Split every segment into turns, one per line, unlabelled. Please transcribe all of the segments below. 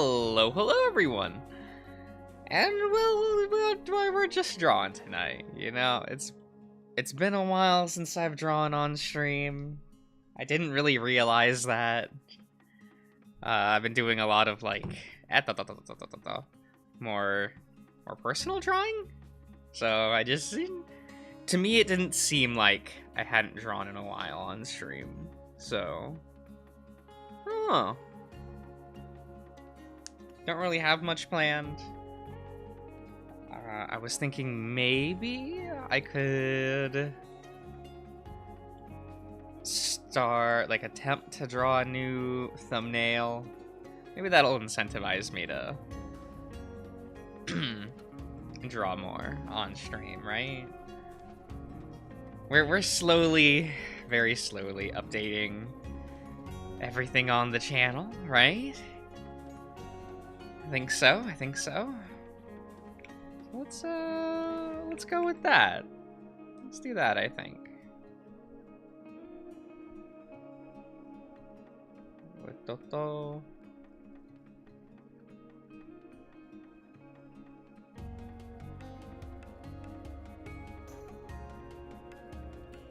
Hello everyone, and we're just drawing tonight. You know, it's been a while since I've drawn on stream. I didn't really realize that. I've been doing a lot of like more personal drawing, so to me it didn't seem like I hadn't drawn in a while on stream. So, oh. Don't really have much planned. I was thinking maybe I could attempt to draw a new thumbnail. Maybe that'll incentivize me to draw more on stream, right? We're slowly, very slowly updating everything on the channel, right? I think so. Let's go with that. Let's do that, I think.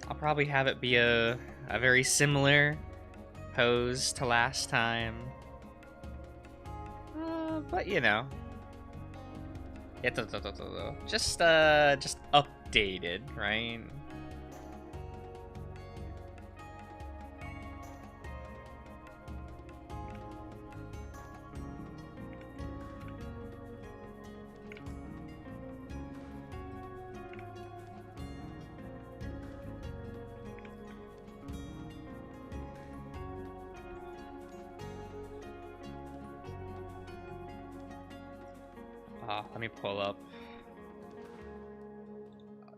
I'll probably have it be a very similar pose to last time. But you know, just updated, right? Let me pull up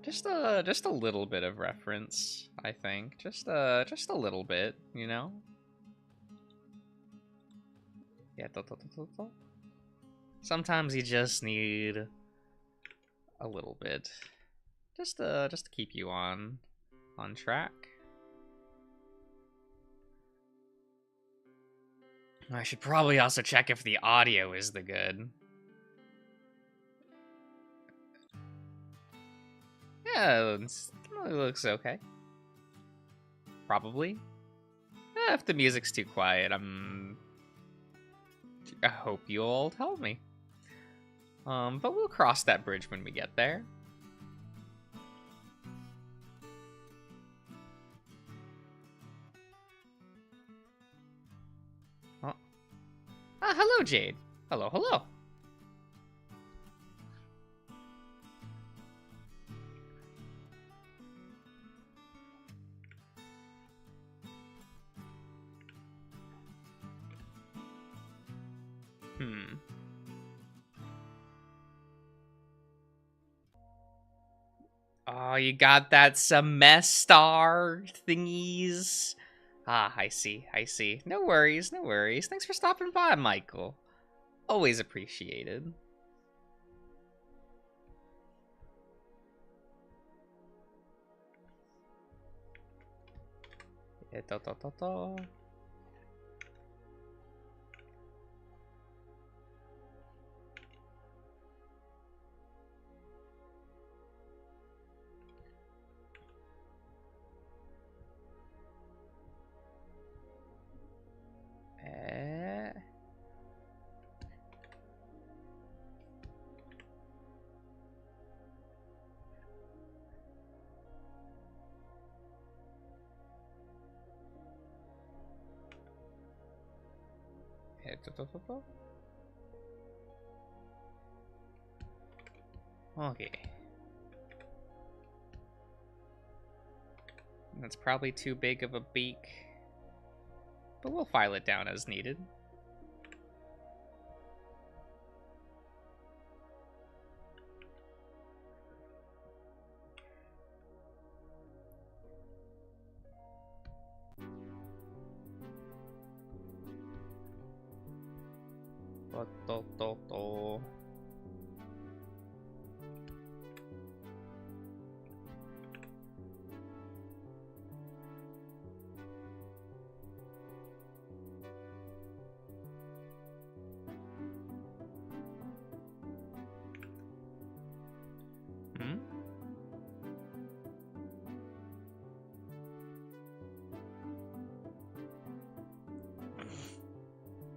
just a little bit of reference, I think. Just a little bit, you know? Yeah, sometimes you just need a little bit. Just to keep you on track. I should probably also check if the audio is the good. Yeah, it looks okay. Probably. If the music's too quiet, I hope you'll tell me. But we'll cross that bridge when we get there. Oh. Hello, Jade. Hello. Oh, you got that semester thingies. I see. No worries. Thanks for stopping by, Michael. Always appreciated. Okay. That's probably too big of a beak, but we'll file it down as needed.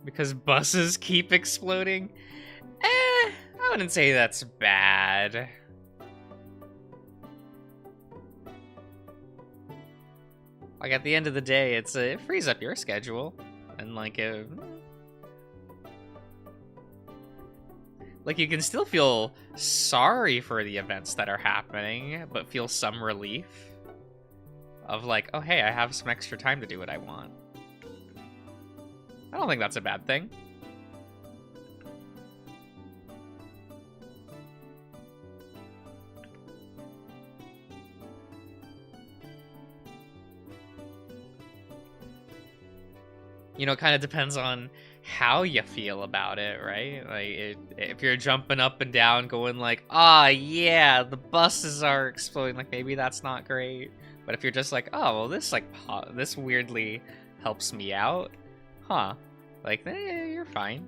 Because buses keep exploding? I wouldn't say that's bad. Like, at the end of the day, it frees up your schedule. And, like, you can still feel sorry for the events that are happening, but feel some relief of, like, oh, hey, I have some extra time to do what I want. I don't think that's a bad thing. You know, it kind of depends on how you feel about it, right? Like, if you're jumping up and down, going like, ah, yeah, the buses are exploding, like, maybe that's not great. But if you're just like, oh, well, this, like, this weirdly helps me out, huh? Like, you're fine.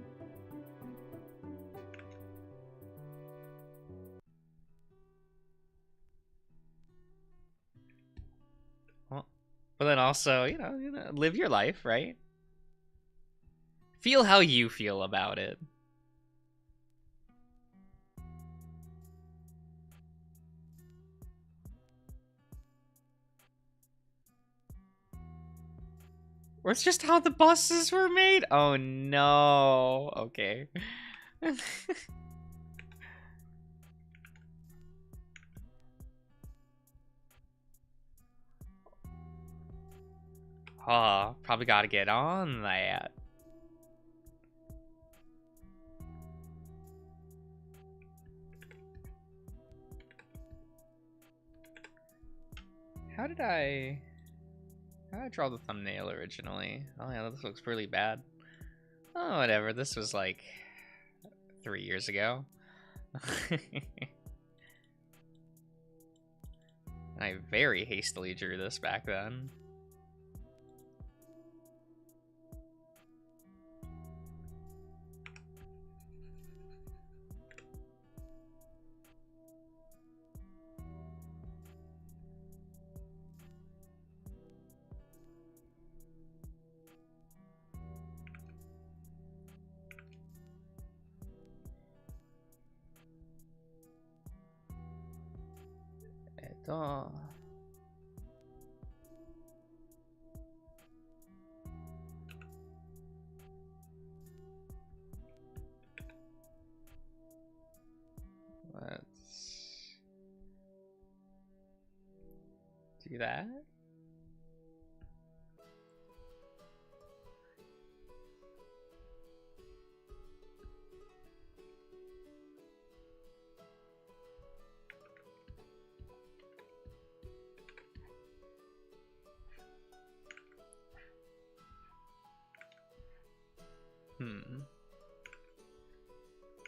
Well, but then also, you know, live your life, right? Feel how you feel about it. Or it's just how the buses were made? Oh no. Okay. Oh, probably gotta get on that. How did I draw the thumbnail originally? Oh yeah, this looks really bad. Oh, whatever. This was like 3 years ago. I very hastily drew this back then. Let's do that.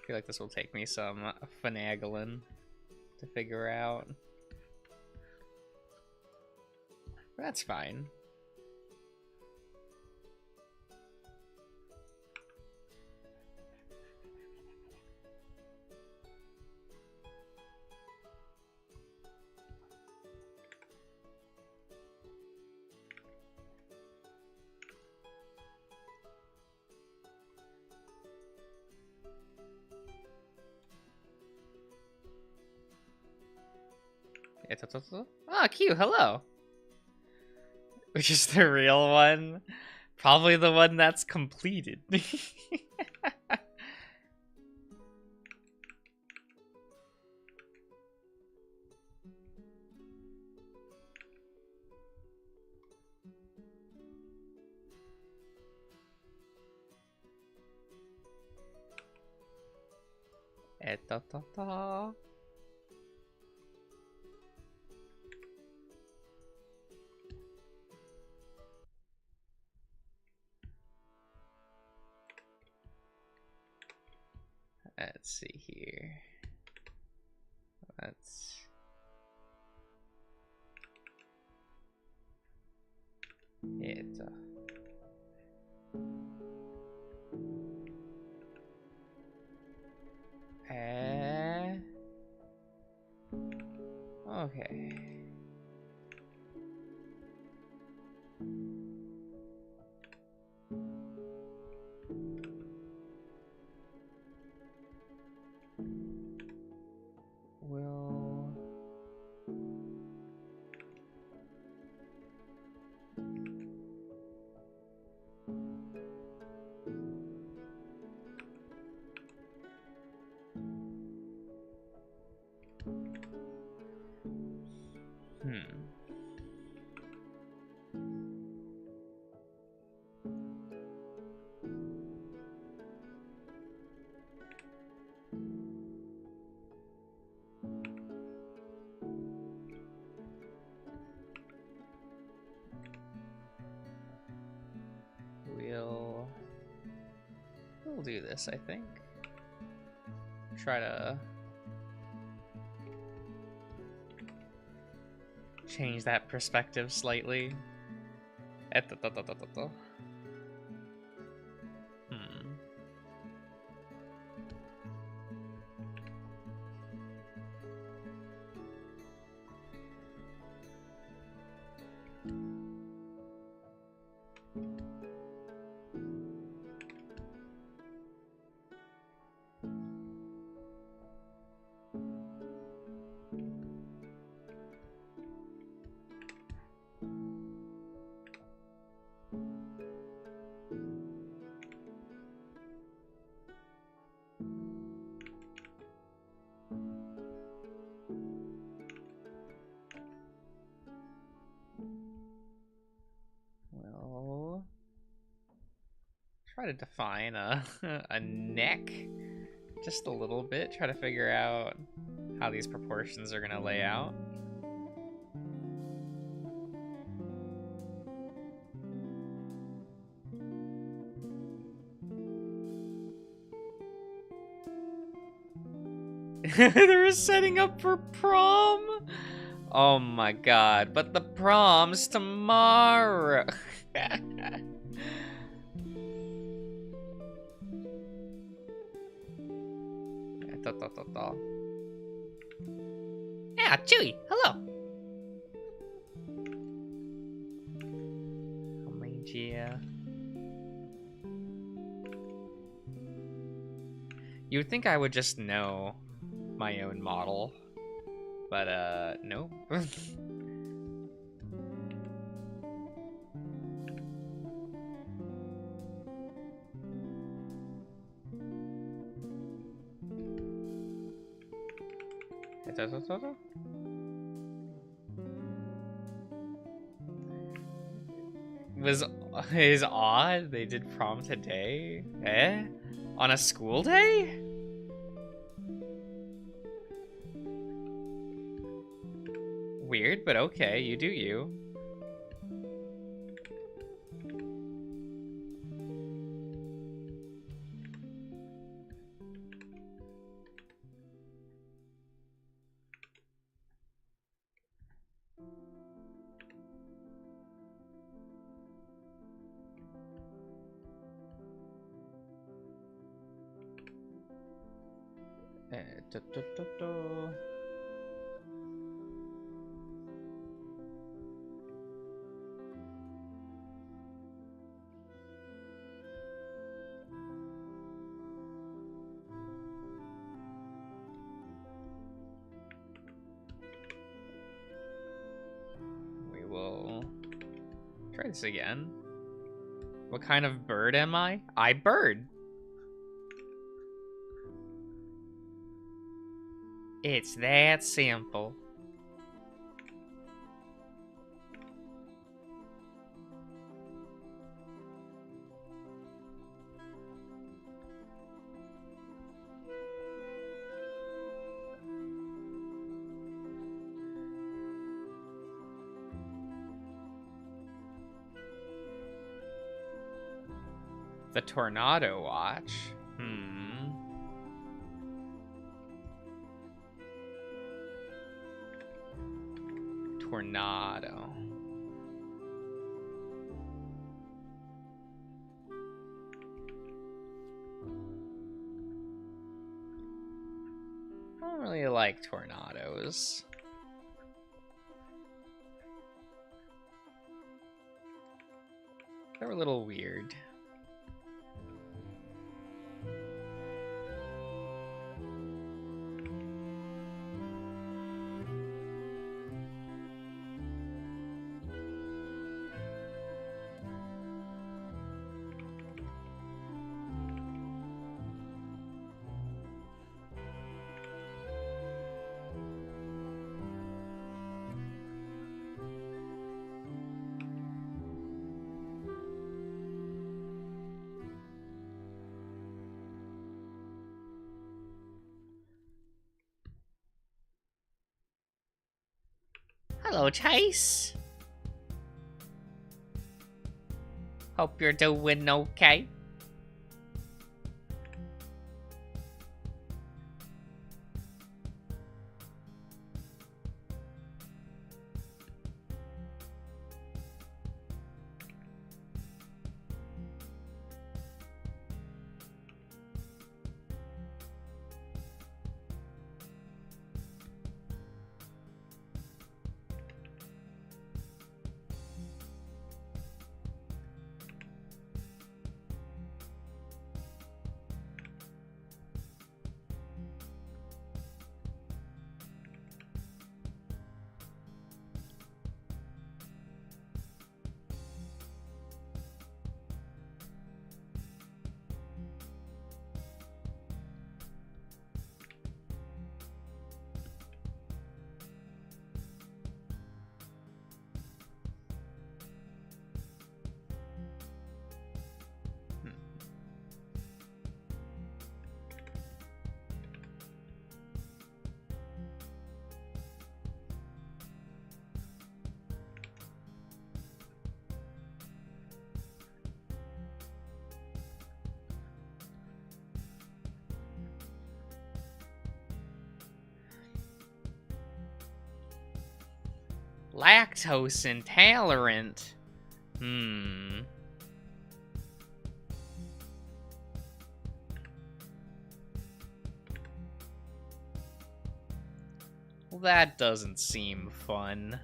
I feel like this will take me some finagling to figure out. That's fine. Ah, Q, hello. Which is the real one? Probably the one that's completed. Let's see here. Let's... Okay. Hmm. We'll do this, I think. Try to change that perspective slightly. Hmm. Well, try to define a a neck just a little bit. Try to figure out how these proportions are gonna lay out. They're setting up for prom. Oh my god, but the prom's tomorrow. Yeah, Chewy, hello. Magia. You would think I would just know my own model, but no. Was is odd they did prom today? Eh? On a school day? Weird, but okay, you do you. Da, da, da, da. We will try this again. What kind of bird am I? I bird. It's that simple. The Tornado Watch. Tornado. I don't really like tornadoes. They're a little weird. Hello, Chase. Hope you're doing okay. Lactose intolerant. Well, that doesn't seem fun.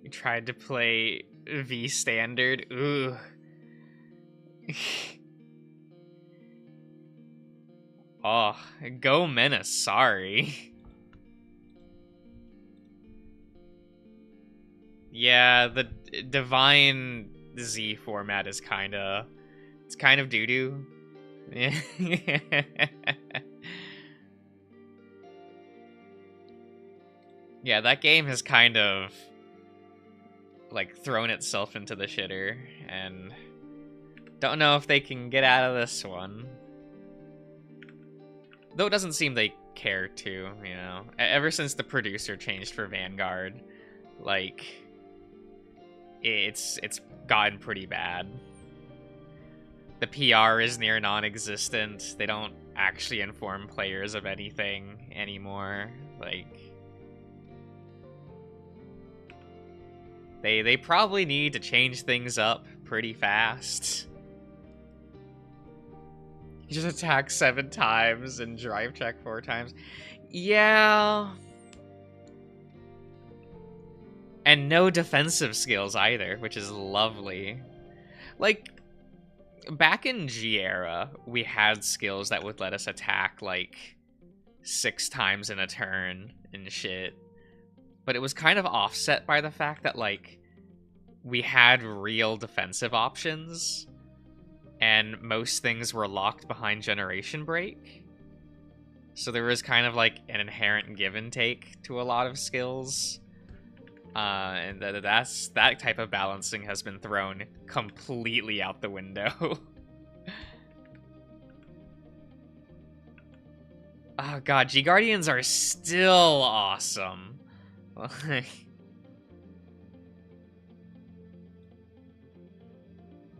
You tried to play V standard. Ooh. Oh, go Menace, sorry. Yeah, the Divine Z format is it's kind of doo-doo. Yeah, that game has kind of like thrown itself into the shitter, and don't know if they can get out of this one. Though it doesn't seem they care to, you know. Ever since the producer changed for Vanguard, like it's gotten pretty bad. The PR is near non-existent. They don't actually inform players of anything anymore. Like they probably need to change things up pretty fast. You just attack 7 times and drive check 4 times. Yeah. And no defensive skills either, which is lovely. Like, back in G era, we had skills that would let us attack, like, 6 times in a turn and shit. But it was kind of offset by the fact that, like, we had real defensive options, and most things were locked behind Generation Break. So there was kind of, like, an inherent give and take to a lot of skills. And that type of balancing has been thrown completely out the window. Oh god, G-Guardians are still awesome.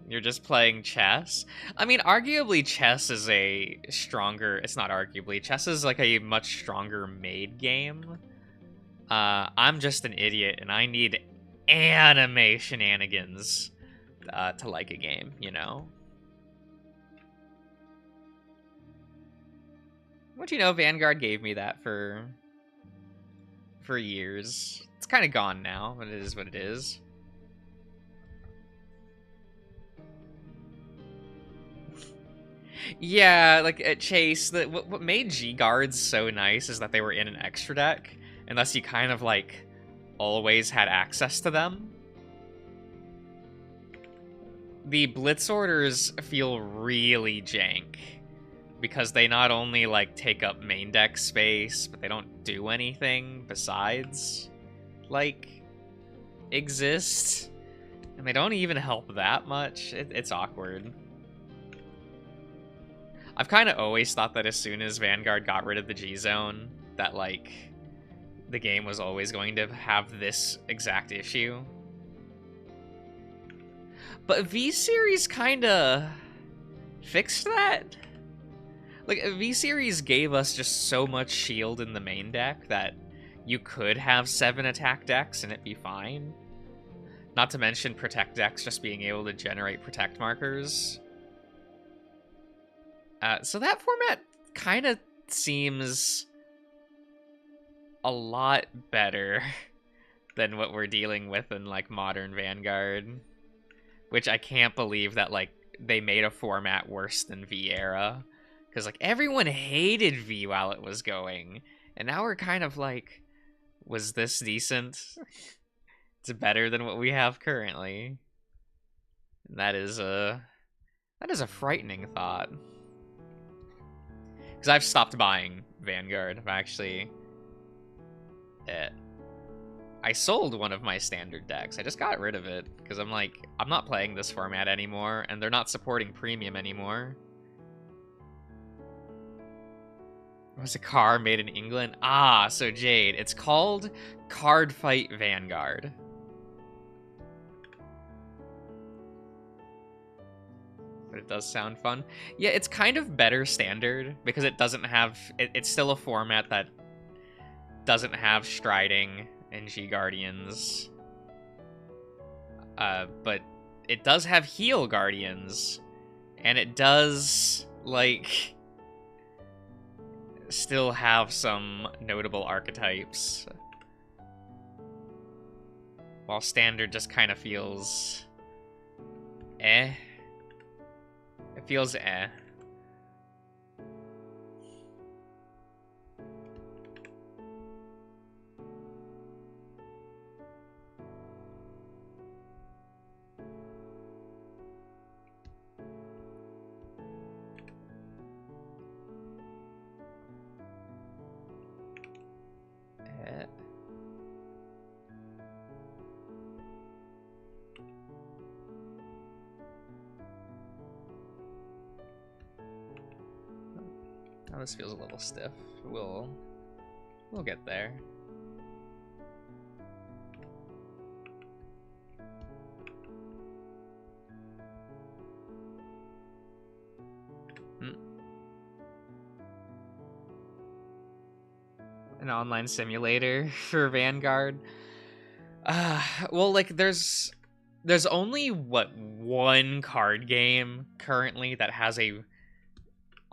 You're just playing chess? I mean, arguably chess is a stronger... It's not arguably. Chess is like a much stronger made game. I'm just an idiot, and I need anime shenanigans to like a game, you know? What you know, Vanguard gave me that for years. It's kind of gone now, but it is what it is. Yeah, like at Chase, what made G guards so nice is that they were in an extra deck, and thus you kind of like always had access to them. The Blitz orders feel really jank because they not only like take up main deck space, but they don't do anything besides like exist, and they don't even help that much. It's awkward. I've kind of always thought that as soon as Vanguard got rid of the G-Zone, that, like, the game was always going to have this exact issue. But V-Series kind of fixed that. Like, V-Series gave us just so much shield in the main deck that you could have 7 attack decks and it'd be fine. Not to mention protect decks just being able to generate protect markers. So that format kind of seems a lot better than what we're dealing with in, like, modern Vanguard. Which I can't believe that, like, they made a format worse than V-Era. Because, like, everyone hated V while it was going. And now we're kind of like, was this decent? It's better than what we have currently. And that is a frightening thought. Because I've stopped buying Vanguard. I've actually... I sold one of my standard decks. I just got rid of it. Because I'm like, I'm not playing this format anymore. And they're not supporting premium anymore. It was a car made in England? Ah, so Jade. It's called Card Fight Vanguard. But it does sound fun. Yeah, it's kind of better standard because it doesn't have... It's still a format that doesn't have Striding and G-Guardians. But it does have Heal Guardians. And it does, like, still have some notable archetypes. While standard just kind of feels... eh. It feels eh. Oh, this feels a little stiff. We'll get there. An online simulator for Vanguard. Well, like, there's only, what, one card game currently that has a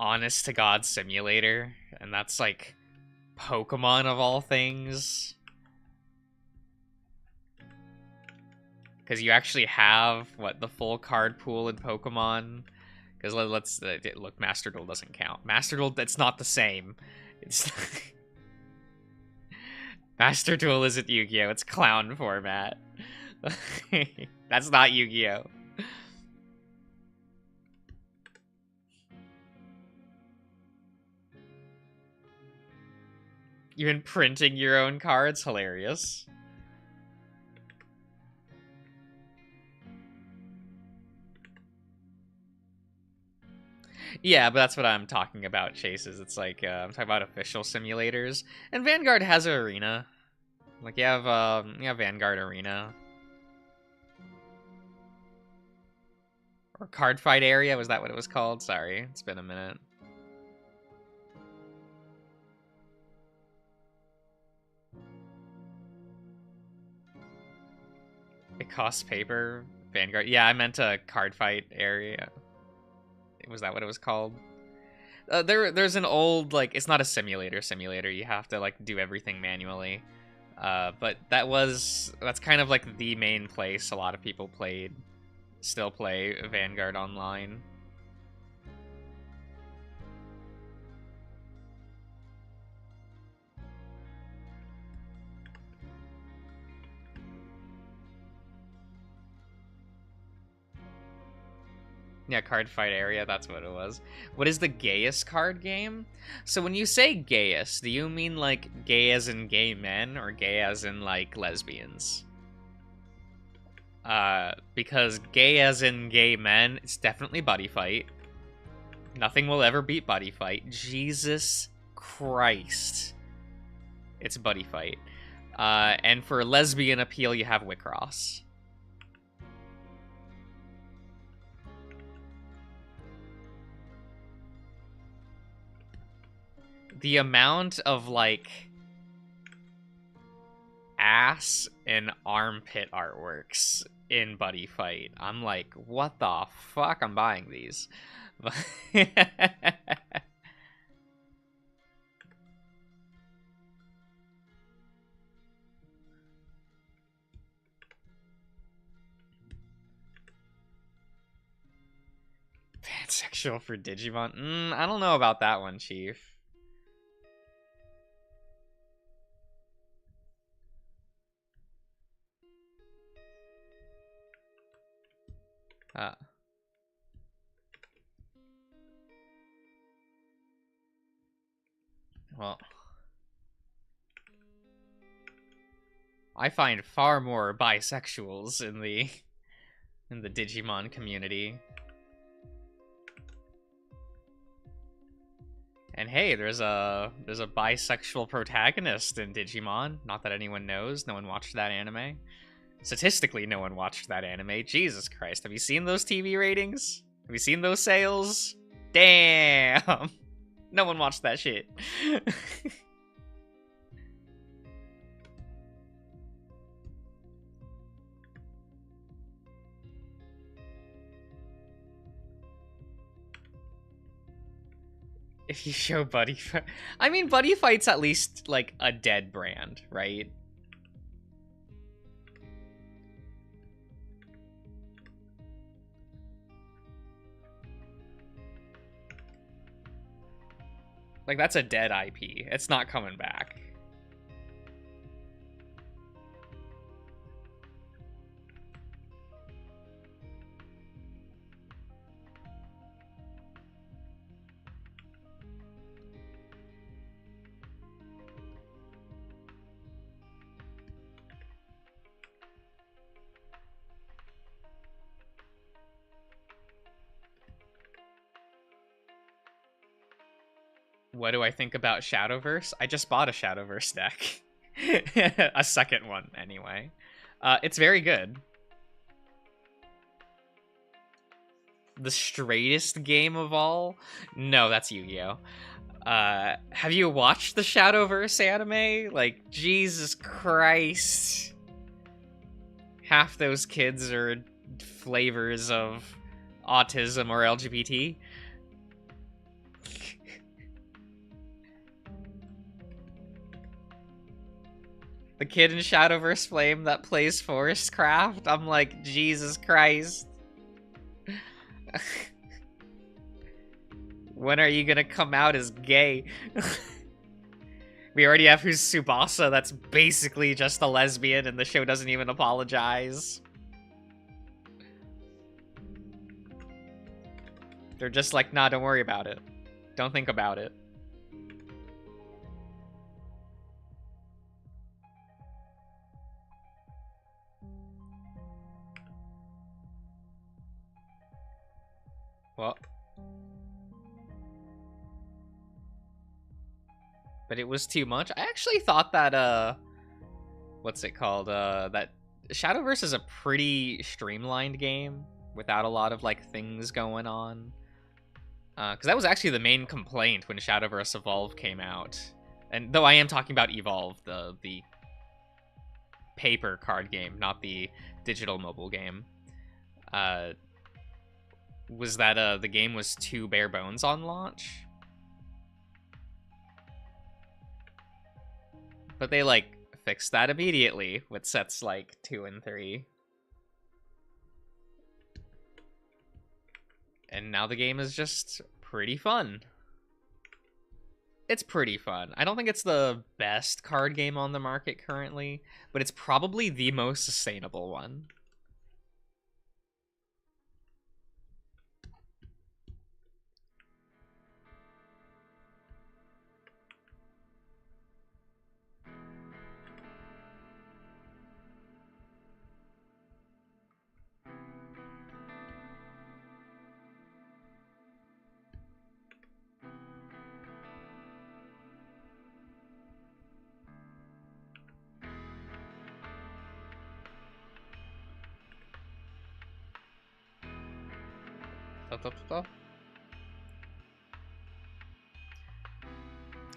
honest-to-God simulator, and that's, like, Pokemon of all things. Because you actually have, what, the full card pool in Pokemon? Because let's look, Master Duel doesn't count. Master Duel, it's not the same. It's... Master Duel isn't Yu-Gi-Oh! It's clown format. That's not Yu-Gi-Oh! Even printing your own cards? Hilarious. Yeah, but that's what I'm talking about, Chases. It's like, I'm talking about official simulators. And Vanguard has an arena. Like, you have Vanguard Arena. Or Card Fight Area, was that what it was called? Sorry, it's been a minute. It costs paper. Vanguard. Yeah, I meant a Card Fight Area. Was that what it was called? There's an old, like, it's not a simulator. You have to, like, do everything manually. But that's kind of like the main place a lot of people still play Vanguard Online. Yeah, card fight area, that's what it was. What is the gayest card game? So when you say gayest, do you mean like gay as in gay men or gay as in like lesbians? Because gay as in gay men, it's definitely Buddy Fight. Nothing will ever beat Buddy Fight. Jesus Christ. It's Buddy Fight. And for lesbian appeal, you have Wicross. The amount of, like, ass and armpit artworks in Buddy Fight, I'm like, what the fuck? I'm buying these. Pansexual for Digimon? I don't know about that one, Chief. Well, I find far more bisexuals in the Digimon community. And hey, there's a bisexual protagonist in Digimon. Not that anyone knows. No one watched that anime. Statistically, no one watched that anime. Jesus Christ. Have you seen those TV ratings? Have you seen those sales? Damn. No one watched that shit. If you show Buddy Fight... I mean, Buddy Fight's at least, like, a dead brand, right? Like, that's a dead IP. It's not coming back. What do I think about Shadowverse? I just bought a Shadowverse deck. A second one, anyway. It's very good. The straightest game of all? No, that's Yu-Gi-Oh! Have you watched the Shadowverse anime? Like, Jesus Christ. Half those kids are flavors of autism or LGBT. The kid in Shadowverse Flame that plays Forest Craft, I'm like, Jesus Christ. When are you gonna come out as gay? We already have who's Tsubasa, that's basically just a lesbian, and the show doesn't even apologize. They're just like, nah, don't worry about it. Don't think about it. Well, but it was too much. I actually thought that, what's it called? That Shadowverse is a pretty streamlined game without a lot of, like, things going on. Because that was actually the main complaint when Shadowverse Evolve came out. And though I am talking about Evolve, the paper card game, not the digital mobile game. Was that the game was too bare bones on launch. But they, like, fixed that immediately with sets like 2 and 3. And now the game is just pretty fun. It's pretty fun. I don't think it's the best card game on the market currently, but it's probably the most sustainable one.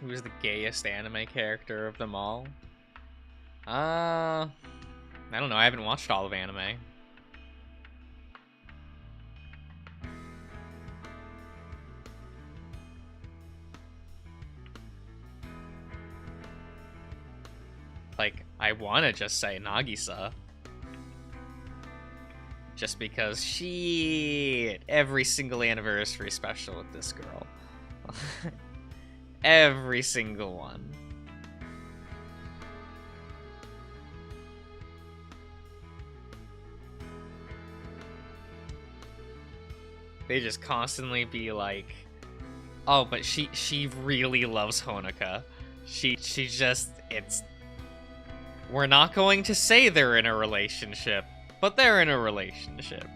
Who's the gayest anime character of them all? I don't know. I haven't watched all of anime. Like, I want to just say Nagisa. Just because every single anniversary special with this girl. Every single one. They just constantly be like, oh, but she really loves Honoka. She just, we're not going to say they're in a relationship, but they're in a relationship.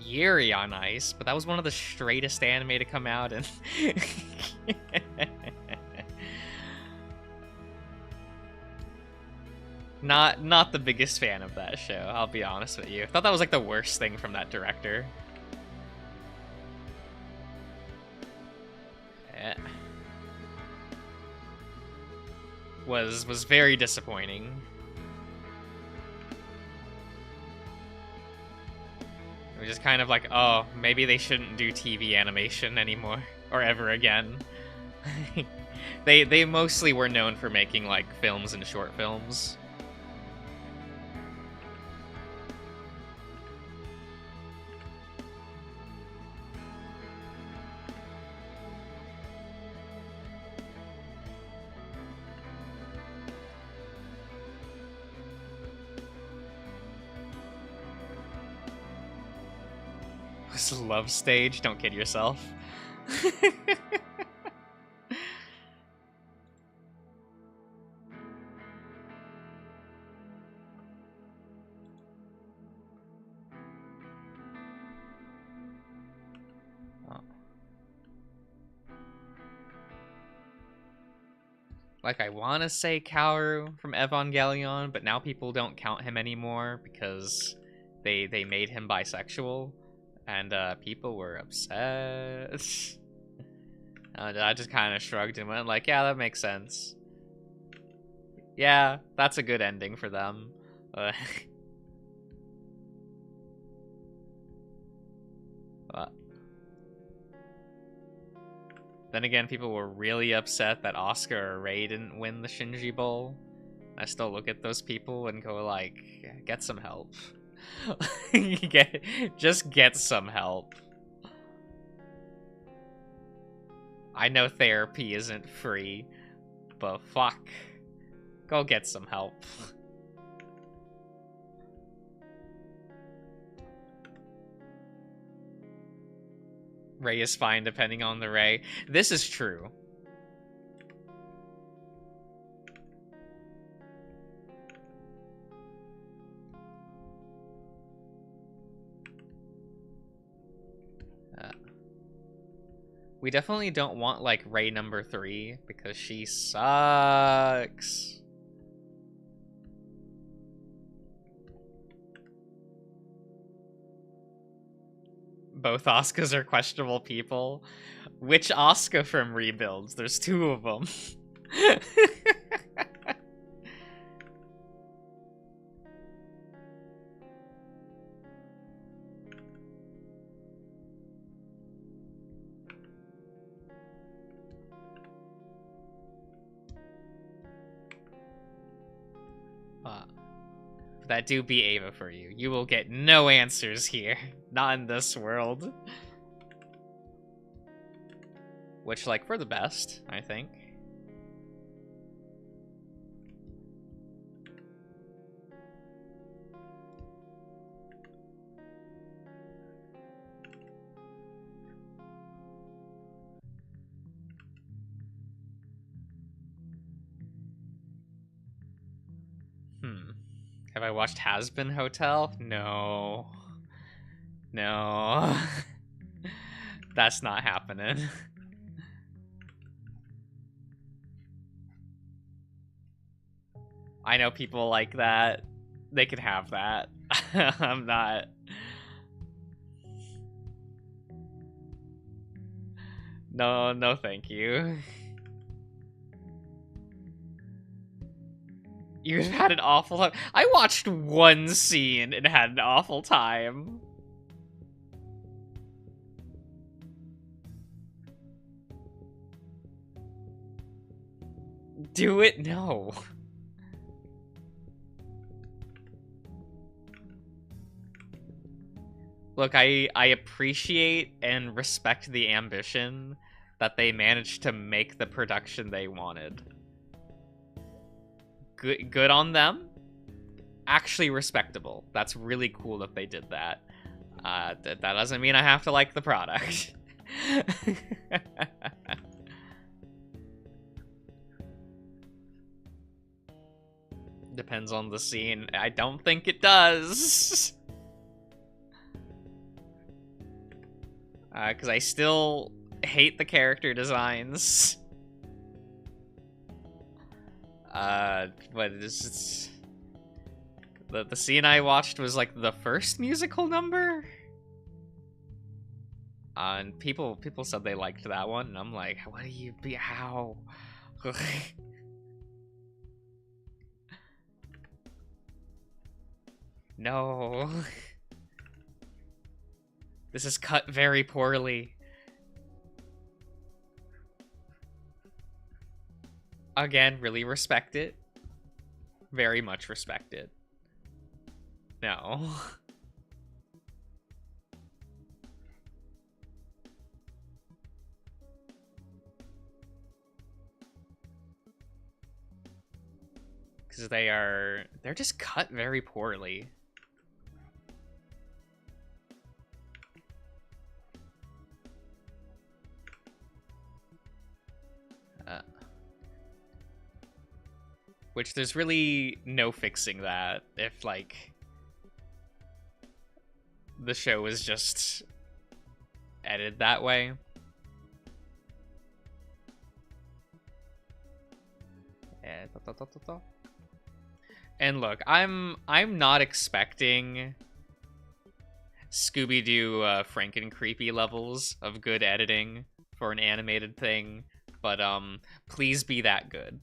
Yuri on Ice, but that was one of the straightest anime to come out, and not the biggest fan of that show, I'll be honest with you. I thought that was like the worst thing from that director. Was very disappointing. It was just kind of like, oh, maybe they shouldn't do TV animation anymore, or ever again. They mostly were known for making, like, films and short films. Love stage, don't kid yourself. Oh. Like, I want to say Kaoru from Evangelion, but now people don't count him anymore because they made him bisexual. And people were upset. I just kind of shrugged and went like, yeah, that makes sense. Yeah, that's a good ending for them. But then again, people were really upset that Oscar or Ray didn't win the Shinji Bowl. I still look at those people and go like, get some help. Just get some help. I know therapy isn't free, but fuck. Go get some help. Ray is fine depending on the Ray. This is true. We definitely don't want, like, Ray number 3, because she sucks. Both Asukas are questionable people. Which Asuka from Rebuilds? There's 2 of them. That do be Ava for you. You will get no answers here. Not in this world. Which, like, for the best, I think. Have I watched Has Been Hotel? No. No. That's not happening. I know people like that. They could have that. I'm not. No, no thank you. You've had an awful time. I watched one scene and had an awful time. Do it? No. Look, I appreciate and respect the ambition that they managed to make the production they wanted. Good on them. Actually respectable. That's really cool that they did that. That doesn't mean I have to like the product. Depends on the scene. I don't think it does. Because I still hate the character designs. But it's the scene I watched was like the first musical number. And people said they liked that one, and I'm like, what do you be? How? No. This is cut very poorly. Again, really respect it. Very much respect it. No. Because they're just cut very poorly. Which there's really no fixing that if, like, the show was just edited that way. And look, I'm not expecting Scooby-Doo Franken-creepy levels of good editing for an animated thing, but please be that good.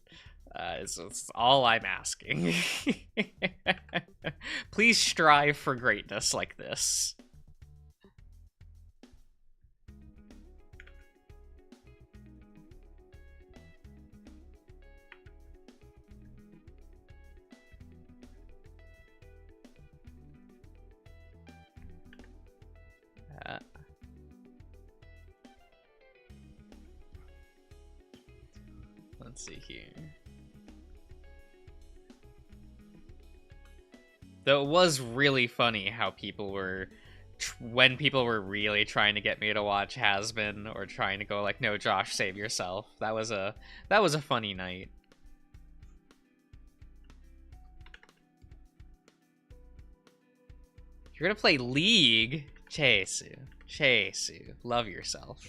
It's all I'm asking. Please strive for greatness like this. Let's see here. Though it was really funny how people were, when people were really trying to get me to watch Has Been, or trying to go like, no, Josh, save yourself. That was a funny night. You're gonna play League? Chesu, love yourself.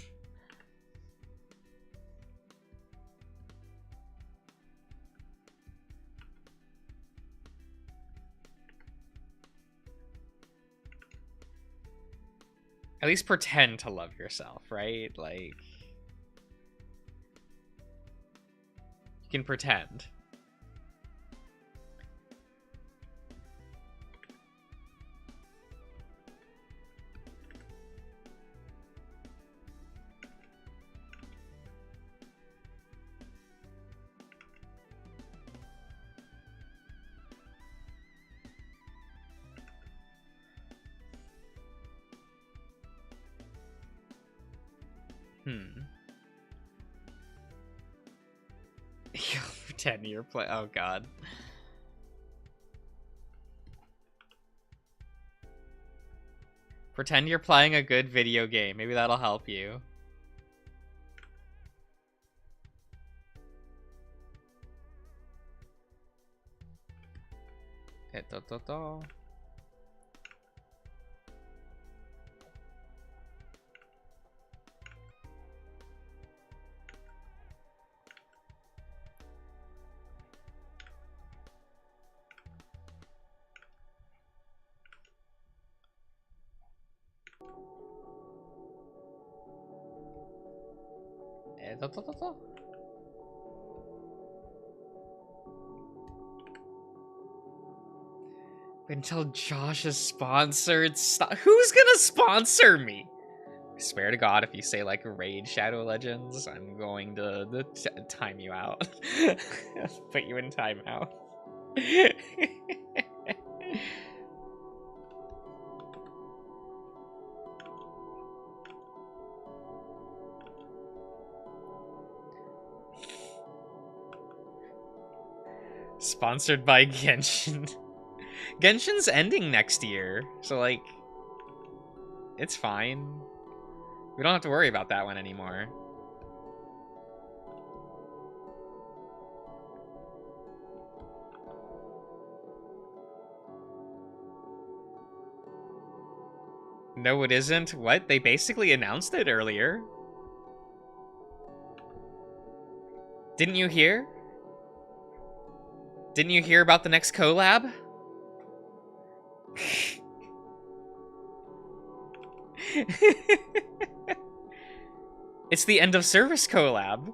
At least pretend to love yourself, right? Like, you can pretend. Pretend you're play. Oh god. Pretend you're playing a good video game. Maybe that'll help you. Eto. Until Josh is sponsored. Stop. Who's gonna sponsor me? I swear to God, if you say like Raid Shadow Legends, I'm going to time you out. Put you in timeout. Sponsored by Genshin. Genshin's ending next year, so like, it's fine. We don't have to worry about that one anymore. No, it isn't. What? They basically announced it earlier. Didn't you hear? Didn't you hear about the next collab? It's the end of service collab.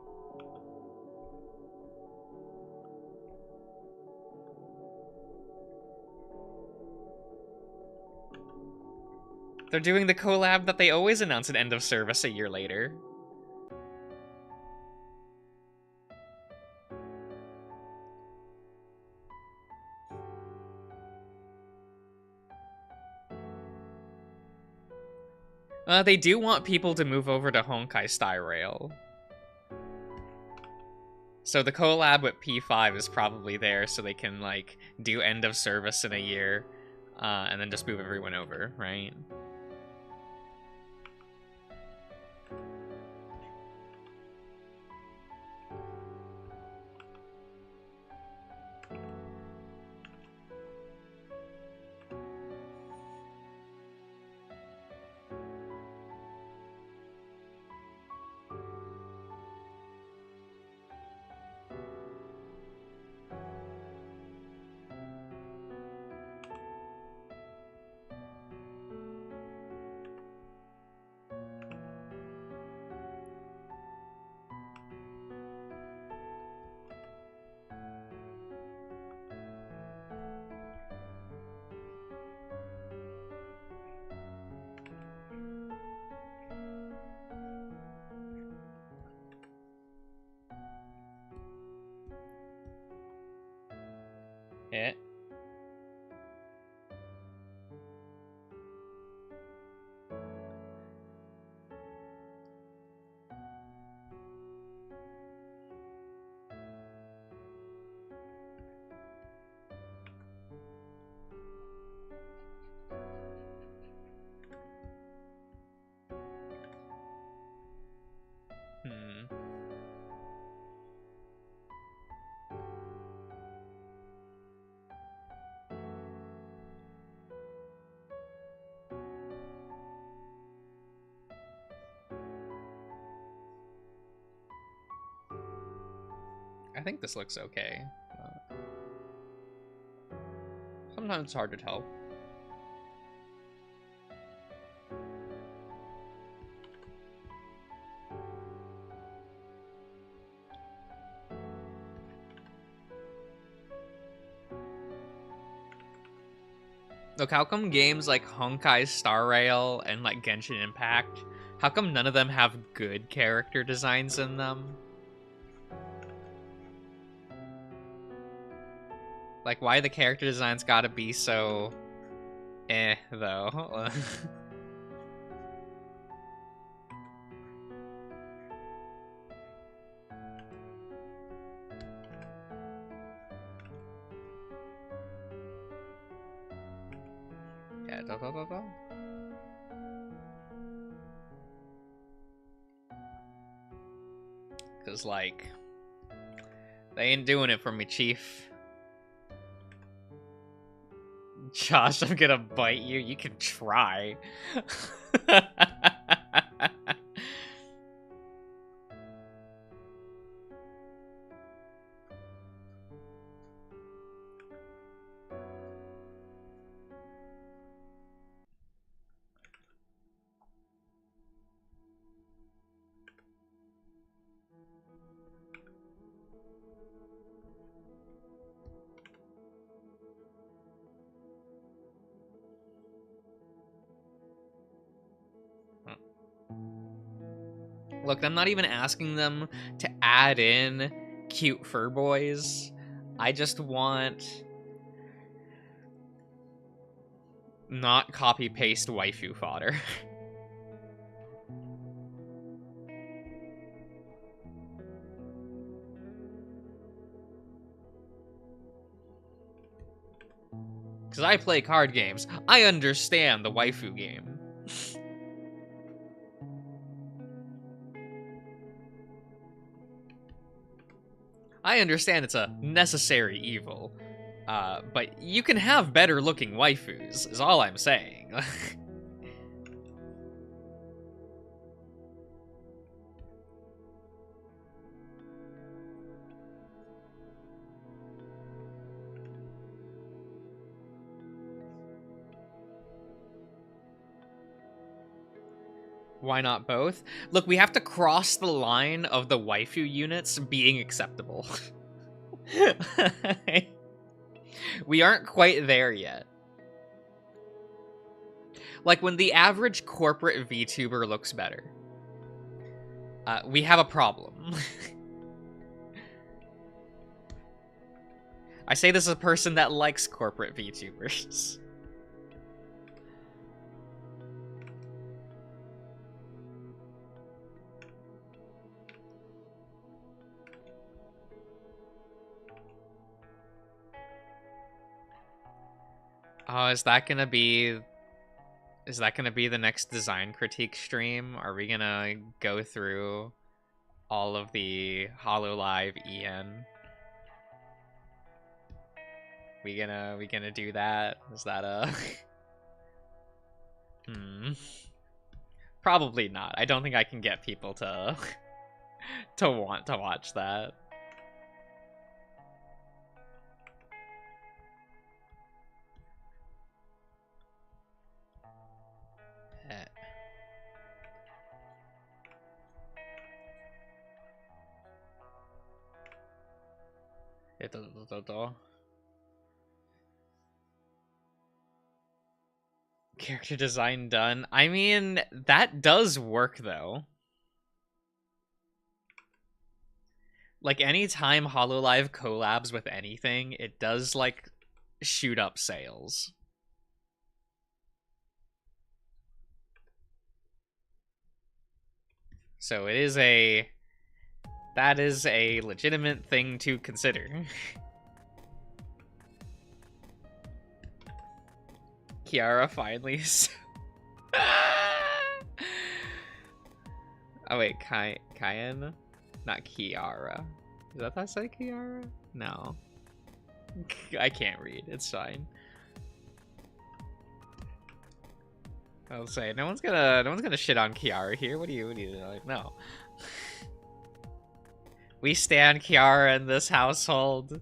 They're doing the collab that they always announce at end of service a year later. They do want people to move over to Honkai Star Rail. So the collab with P5 is probably there so they can, like, do end of service in a year, and then just move everyone over, right? Yeah. I think this looks okay. Sometimes it's hard to tell. Look, how come games like Honkai Star Rail and like Genshin Impact, how come none of them have good character designs in them? Like, why the character designs gotta be so though? Yeah, Cause like, they ain't doing it for me, Chief. Josh, I'm gonna bite you. You can try. Look, I'm not even asking them to add in cute fur boys. I just want not copy-paste waifu fodder. Because I play card games. I understand the waifu game. I understand it's a necessary evil. But you can have better looking waifus, is all I'm saying. Why not both? Look, we have to cross the line of the waifu units being acceptable. We aren't quite there yet. Like, when the average corporate VTuber looks better, we have a problem. I say this as a person that likes corporate VTubers. Oh, is that gonna be the next design critique stream? Are we gonna go through all of the HoloLive EN? We gonna do that? Is that a Probably not. I don't think I can get people to to want to watch that. Character design done. I mean, that does work though. Like, anytime HoloLive collabs with anything, it does, like, shoot up sales. So it is that is a legitimate thing to consider. Kiara finally. Oh wait, Cayenne? Not Kiara. Is that say Kiara? No. I can't read. It's fine. I'll say no one's gonna shit on Kiara here. What do you like? No. We stand Kiara in this household.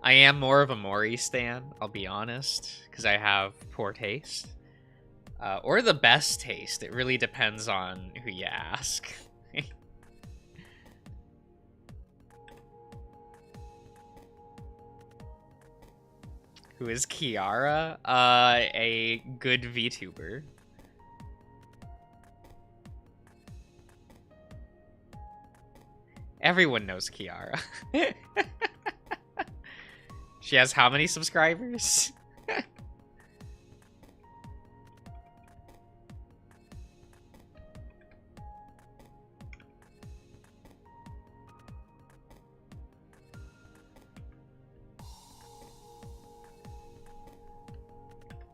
I am more of a Mori stan, I'll be honest, because I have poor taste. Or the best taste. It really depends on who you ask. Who is Kiara? A good VTuber. Everyone knows Kiara. She has how many subscribers?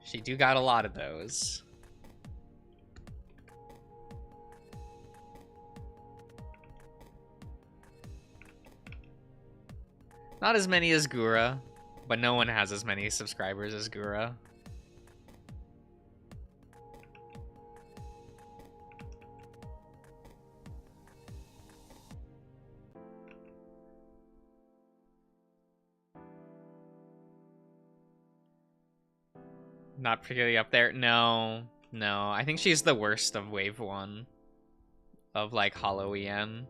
She do got a lot of those. Not as many as Gura, But no one has as many subscribers as Gura. Not particularly up there. No. No. I think she's the worst of Wave 1. Of, like, Hollow EN.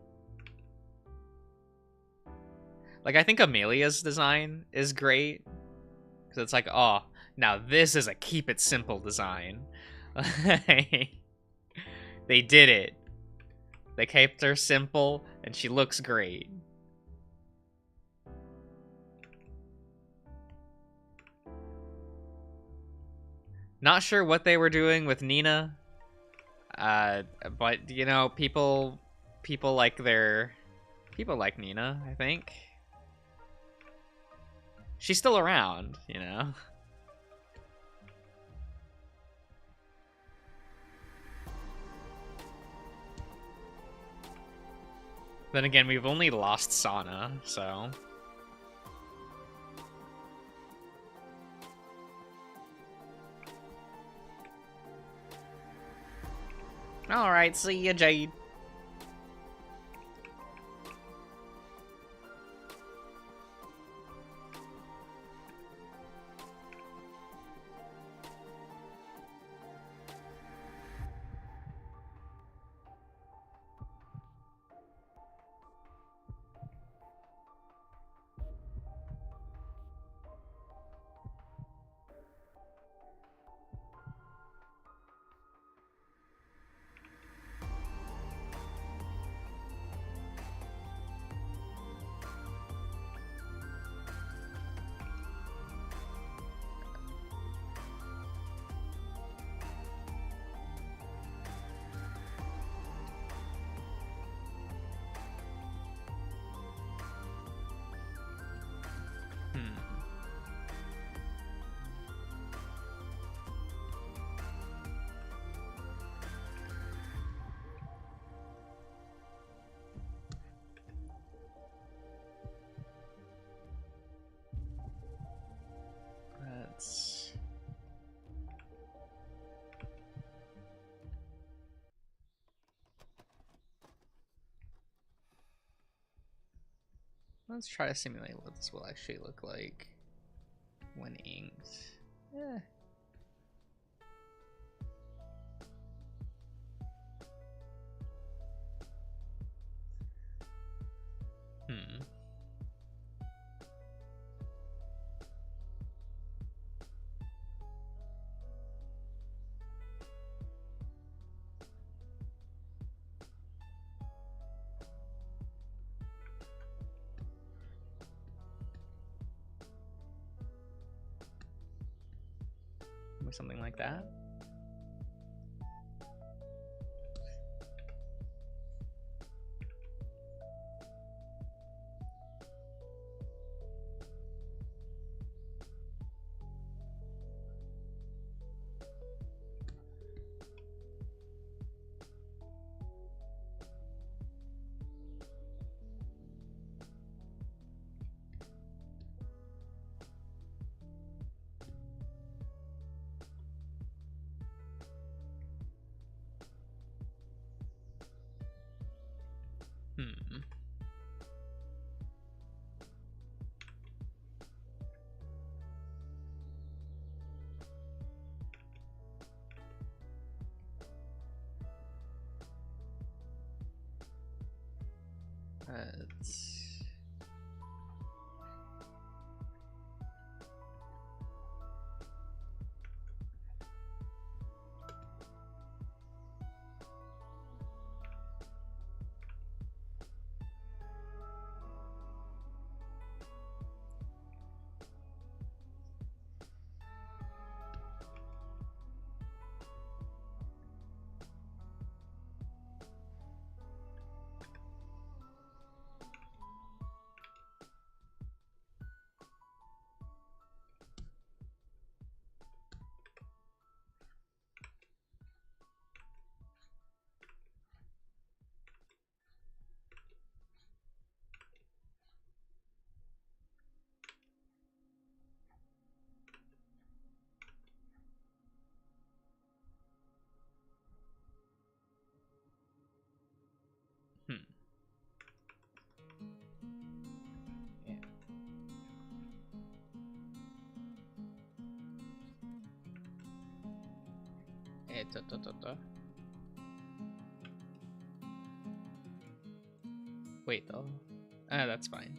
Like, I think Amelia's design is great. Because it's like, oh, now this is a keep it simple design. They did it. They kept her simple, and she looks great. Not sure what they were doing with Nina. But, you know, people like people like Nina, I think. She's still around, you know? Then again, we've only lost Sana, so... Alright, see ya, Jade. Let's try to simulate what this will actually look like when inked. Yeah. Something like that. Wait though. That's fine.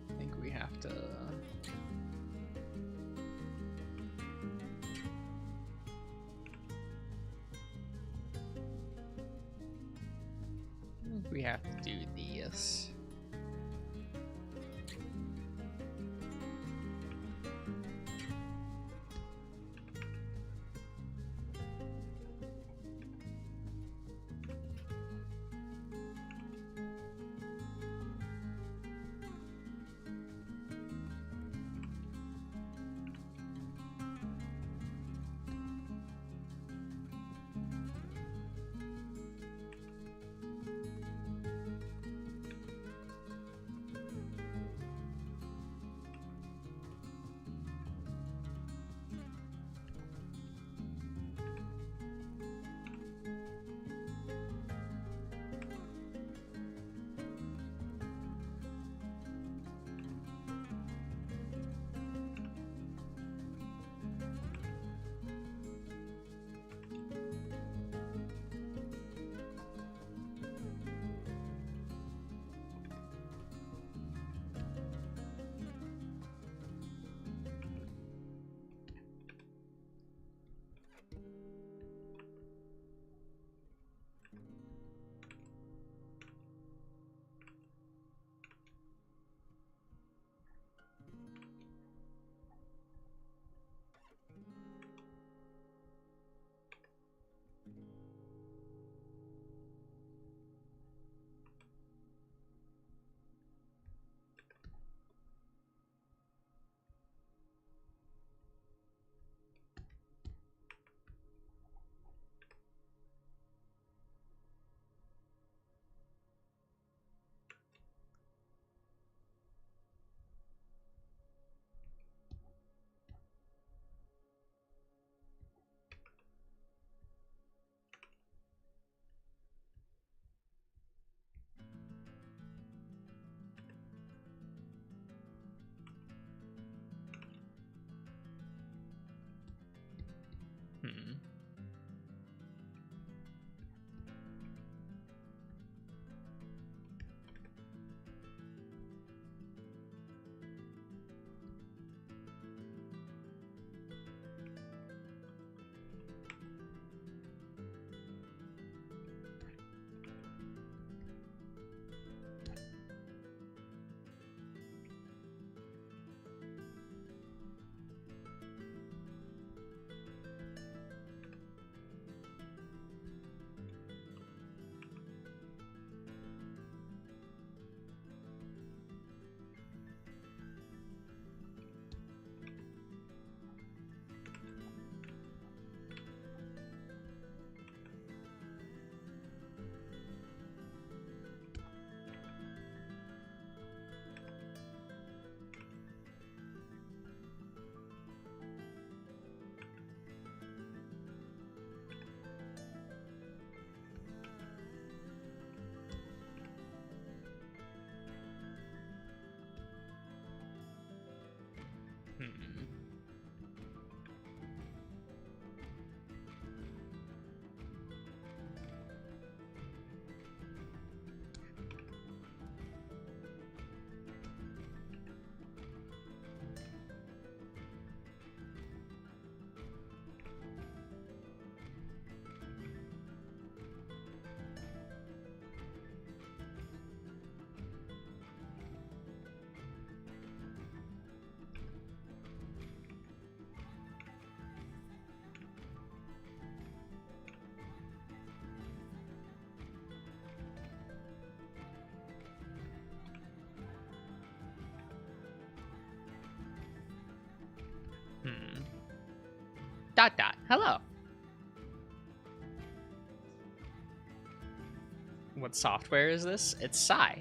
I think we have to... we have to do this. Dot dot. Hello. What software is this? It's Psy.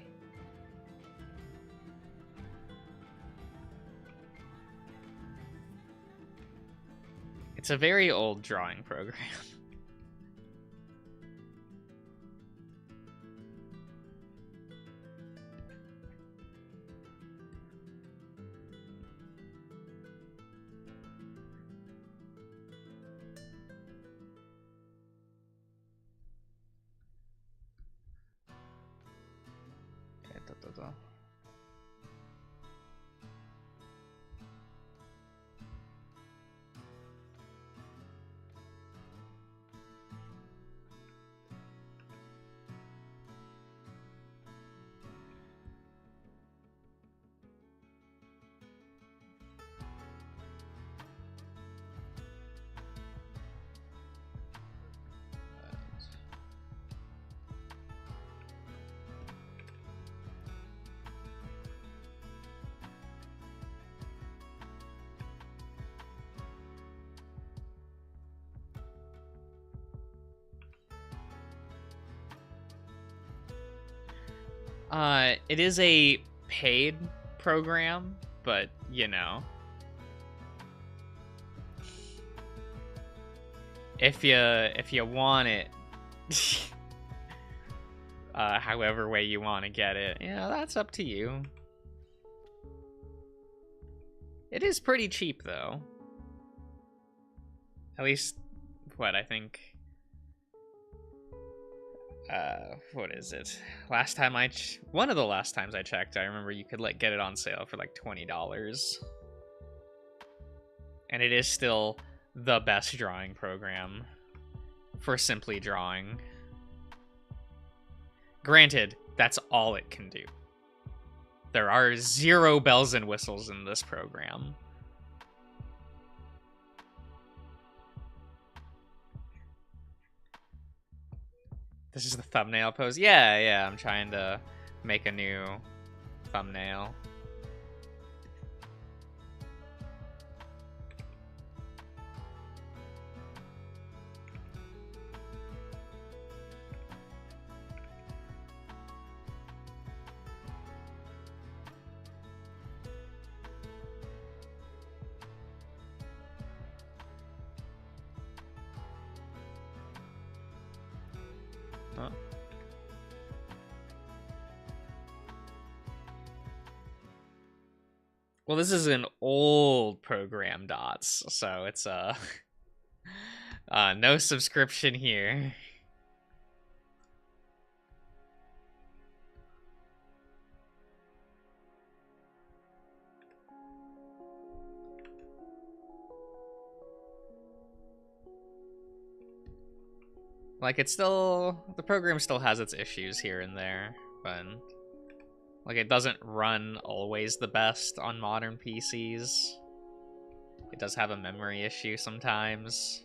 It's a very old drawing program. It is a paid program, but, you know, if you want it, however way you want to get it, yeah, that's up to you. It is pretty cheap, though. At least, what, I think... what is it? Last time one of the last times I checked, I remember you could get it on sale for like $20. And it is still the best drawing program for simply drawing. Granted, that's all it can do. There are 0 bells and whistles in this program. This is the thumbnail pose. Yeah, I'm trying to make a new thumbnail. Huh? Well, this is an old program, Dots, so it's no subscription here. Like, the program still has its issues here and there, but, like, it doesn't run always the best on modern PCs. It does have a memory issue sometimes.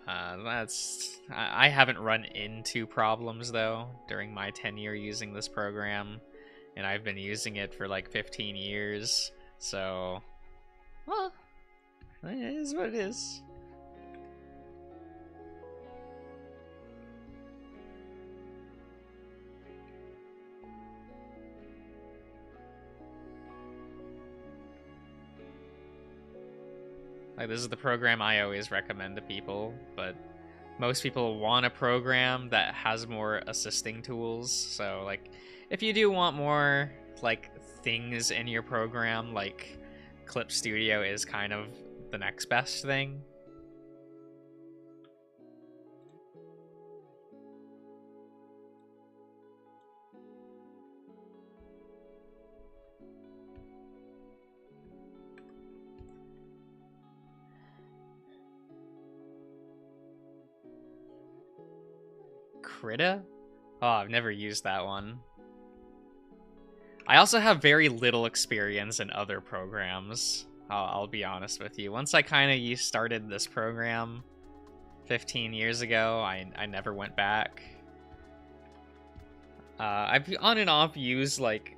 I haven't run into problems, though, during my tenure using this program, and I've been using it for, like, 15 years, so, well, it is what it is. Like, this is the program I always recommend to people, but most people want a program that has more assisting tools. So, like, if you do want more, like, things in your program, like, Clip Studio is kind of the next best thing. Krita? Oh, I've never used that one. I also have very little experience in other programs. I'll be honest with you. Once I kind of started this program 15 years ago, I never went back. I've on and off used, like...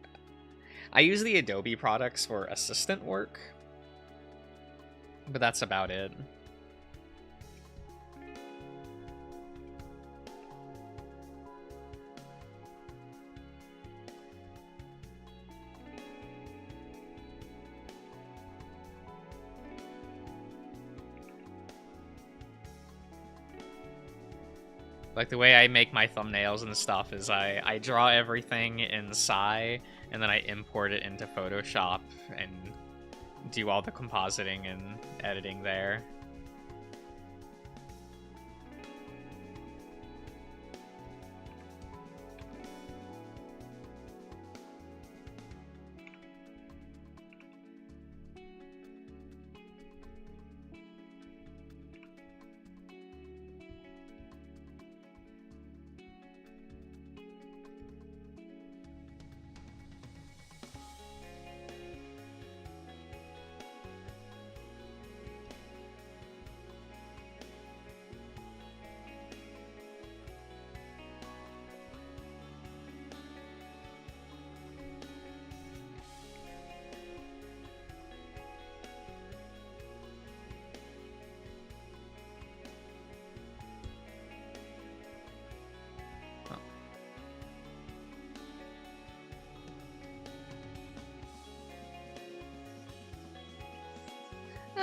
I use the Adobe products for assistant work. But that's about it. Like, the way I make my thumbnails and stuff is I draw everything in Psy, and then I import it into Photoshop and do all the compositing and editing there.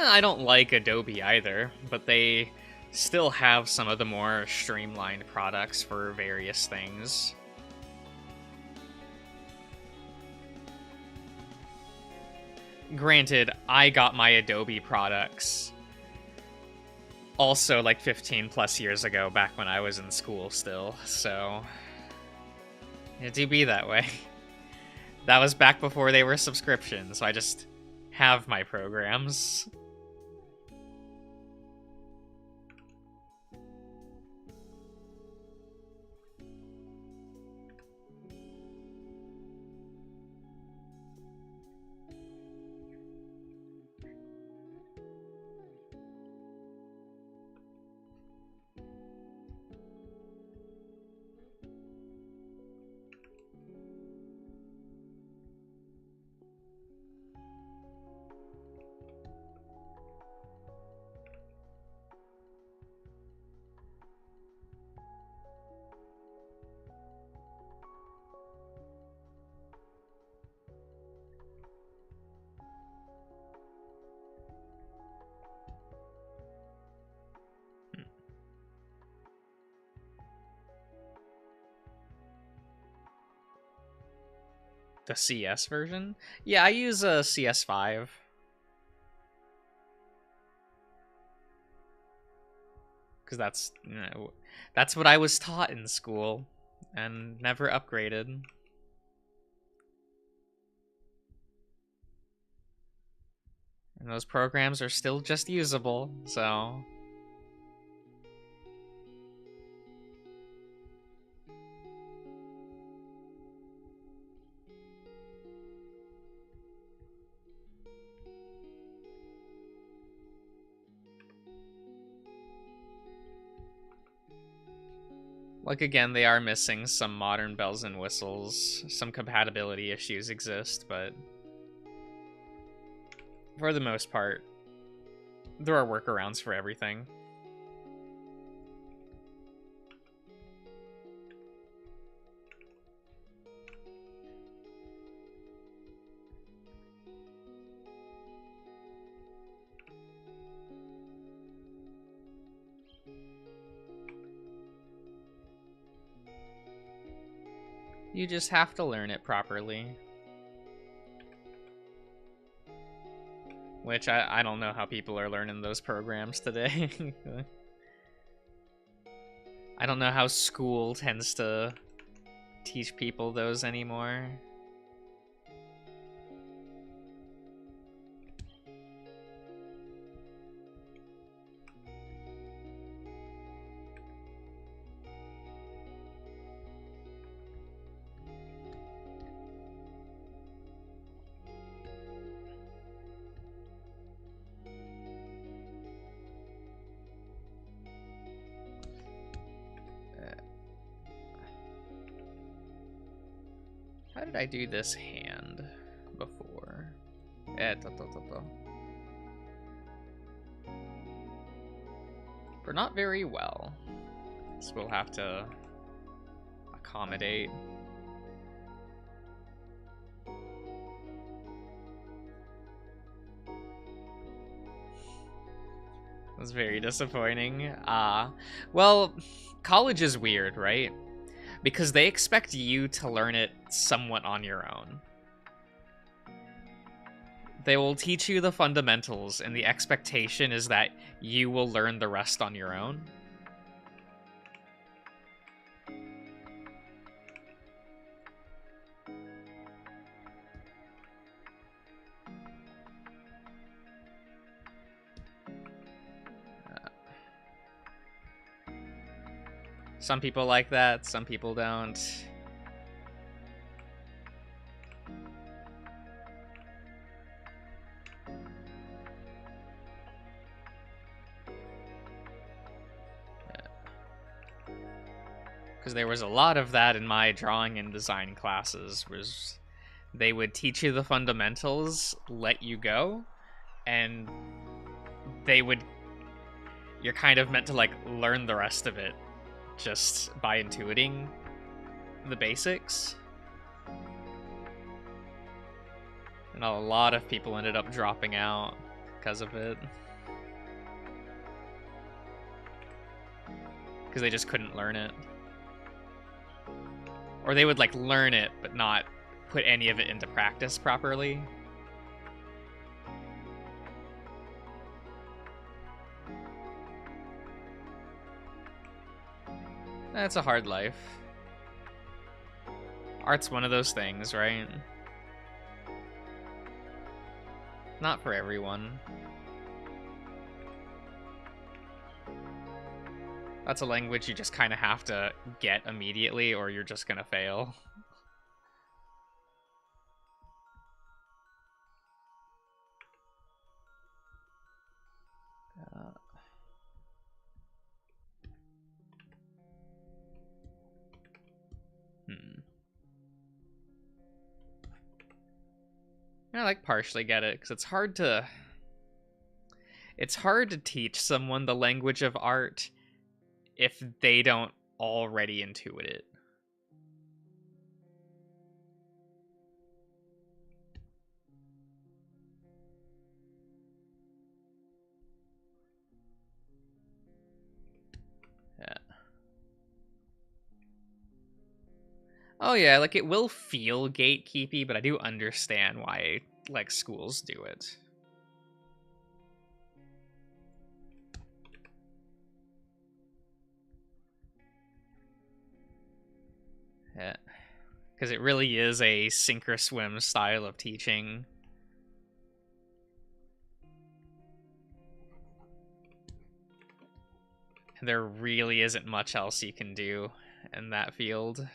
I don't like Adobe either, but they still have some of the more streamlined products for various things. Granted, I got my Adobe products also like 15 plus years ago, back when I was in school still, so it do be that way. That was back before they were subscriptions, so I just have my programs. The CS version? Yeah, I use a CS5. Because that's, you know, that's what I was taught in school and never upgraded. And those programs are still just usable, so... Like, again, they are missing some modern bells and whistles. Some compatibility issues exist, but for the most part, there are workarounds for everything. You just have to learn it properly. Which I don't know how people are learning those programs today. I don't know how school tends to teach people those anymore. How did I do this hand before? but not very well. So we'll have to accommodate. It was very disappointing. Well, college is weird, right? Because they expect you to learn it somewhat on your own. They will teach you the fundamentals, and the expectation is that you will learn the rest on your own. Some people like that, some people don't. Because there was a lot of that in my drawing and design classes, was they would teach you the fundamentals, let you go, and you're kind of meant to like learn the rest of it just by intuiting the basics. And a lot of people ended up dropping out because of it. Because they just couldn't learn it. Or they would like learn it, but not put any of it into practice properly. That's a hard life. Art's one of those things, right? Not for everyone. That's a language you just kind of have to get immediately, or you're just gonna fail. I like partially get it, because it's hard to teach someone the language of art if they don't already intuit it. Yeah. Oh yeah, like it will feel gatekeepy, but I do understand why like schools do it. Yeah. Because it really is a sink or swim style of teaching. And there really isn't much else you can do in that field.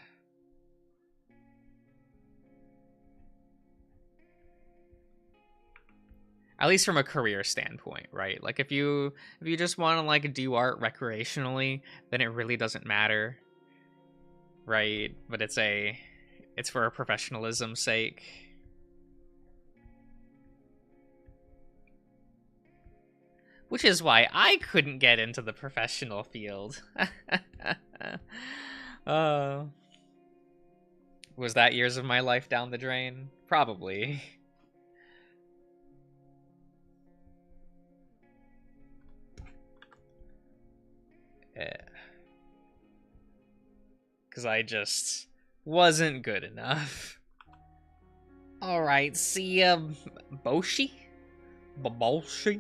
At least from a career standpoint, right? Like if you just want to like do art recreationally, then it really doesn't matter, right? But it's for a professionalism's sake. Which is why I couldn't get into the professional field. Was that years of my life down the drain? Probably. Yeah. Because I just wasn't good enough. Alright, see ya, Boshi? Babolshi?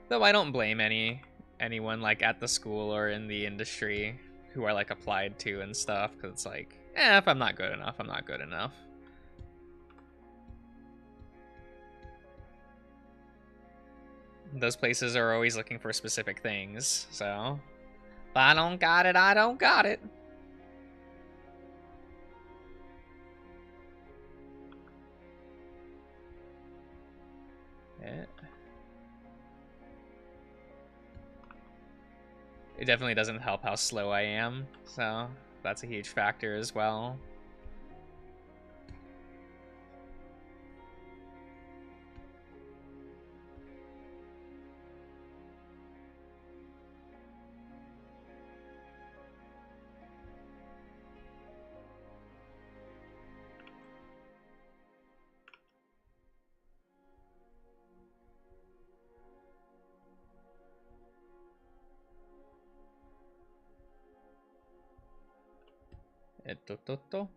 Though I don't blame anyone like at the school or in the industry who are like applied to and stuff, because it's like, if I'm not good enough, I'm not good enough. Those places are always looking for specific things, so if I don't got it, I don't got it. Yeah. It definitely doesn't help how slow I am, so That's a huge factor as well. Tutto.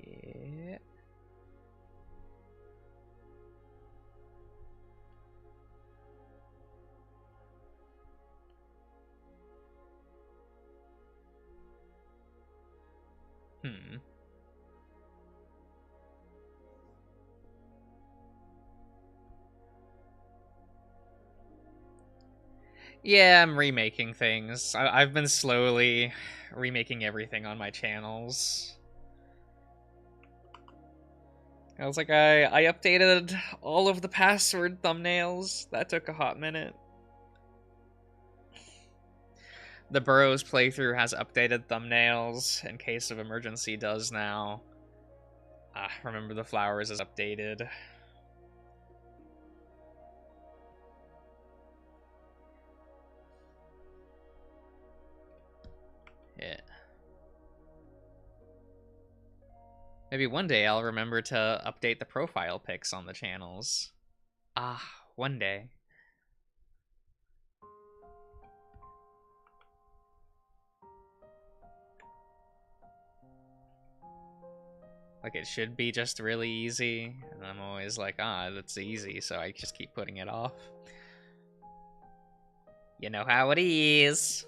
Yeah. Yeah, I'm remaking things. I've been slowly remaking everything on my channels. I was like, I updated all of the password thumbnails. That took a hot minute. The Burrows playthrough has updated thumbnails in case of emergency does now. Remember the Flowers is updated. Yeah. Maybe one day I'll remember to update the profile pics on the channels. One day. Like, it should be just really easy, and I'm always like, that's easy, so I just keep putting it off. You know how it is.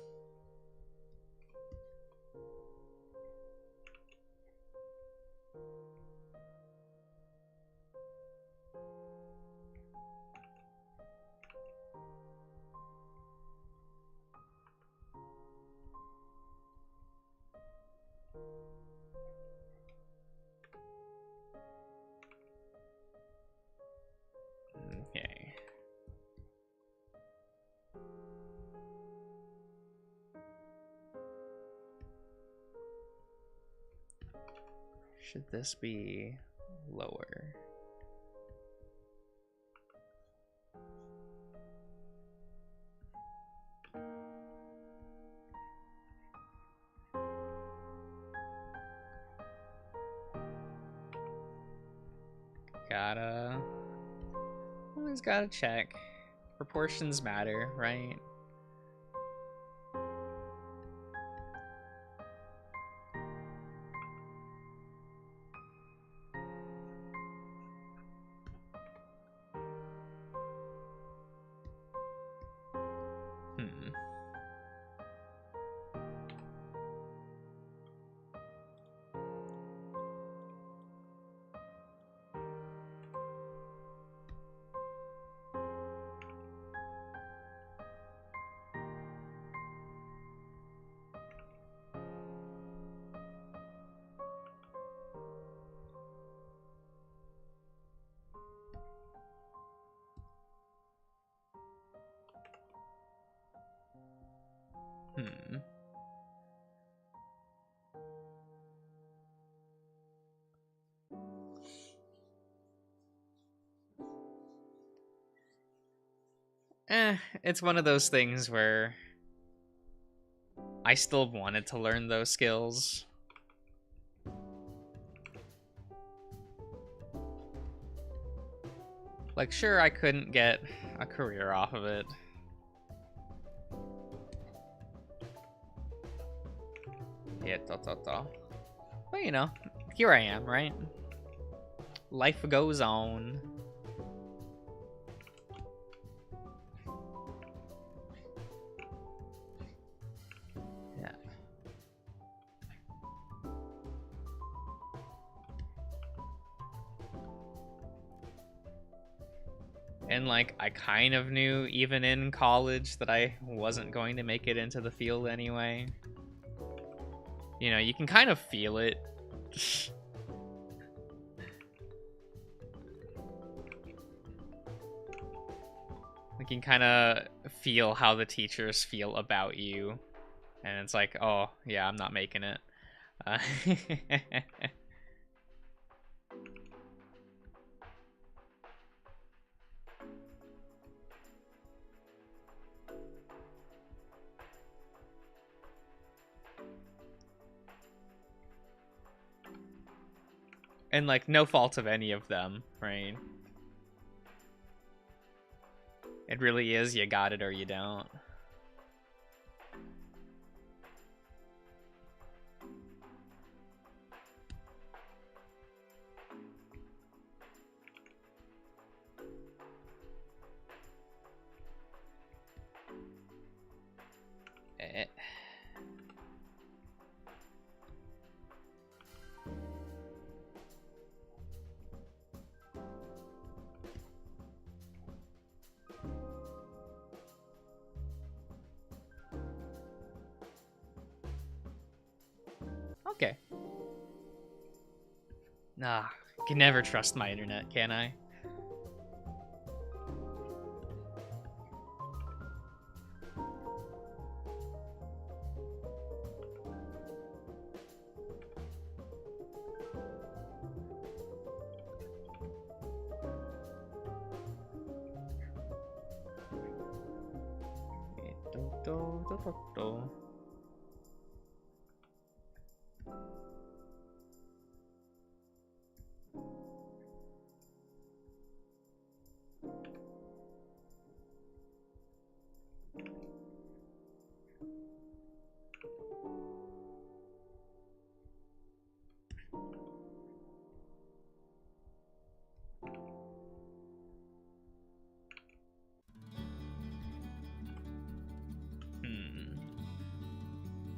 Okay. Should this be lower? Always gotta check. Proportions matter, right? It's one of those things where I still wanted to learn those skills. Like, sure, I couldn't get a career off of it. Yeah, but you know, here I am, right? Life goes on. Yeah. And like, I kind of knew even in college that I wasn't going to make it into the field anyway. You know, you can kind of feel it. You can kind of feel how the teachers feel about you. And it's like, oh, yeah, I'm not making it. And, like, no fault of any of them, right? It really is, you got it or you don't. Okay. Nah, can never trust my internet, can I?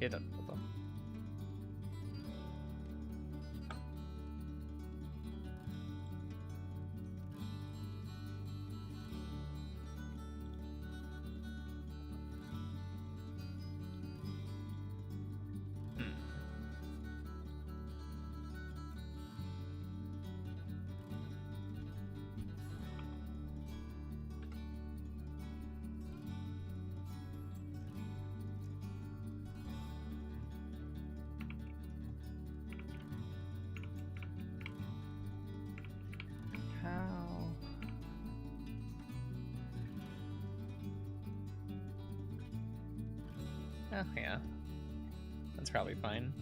Hit up. Oh, yeah. That's probably fine.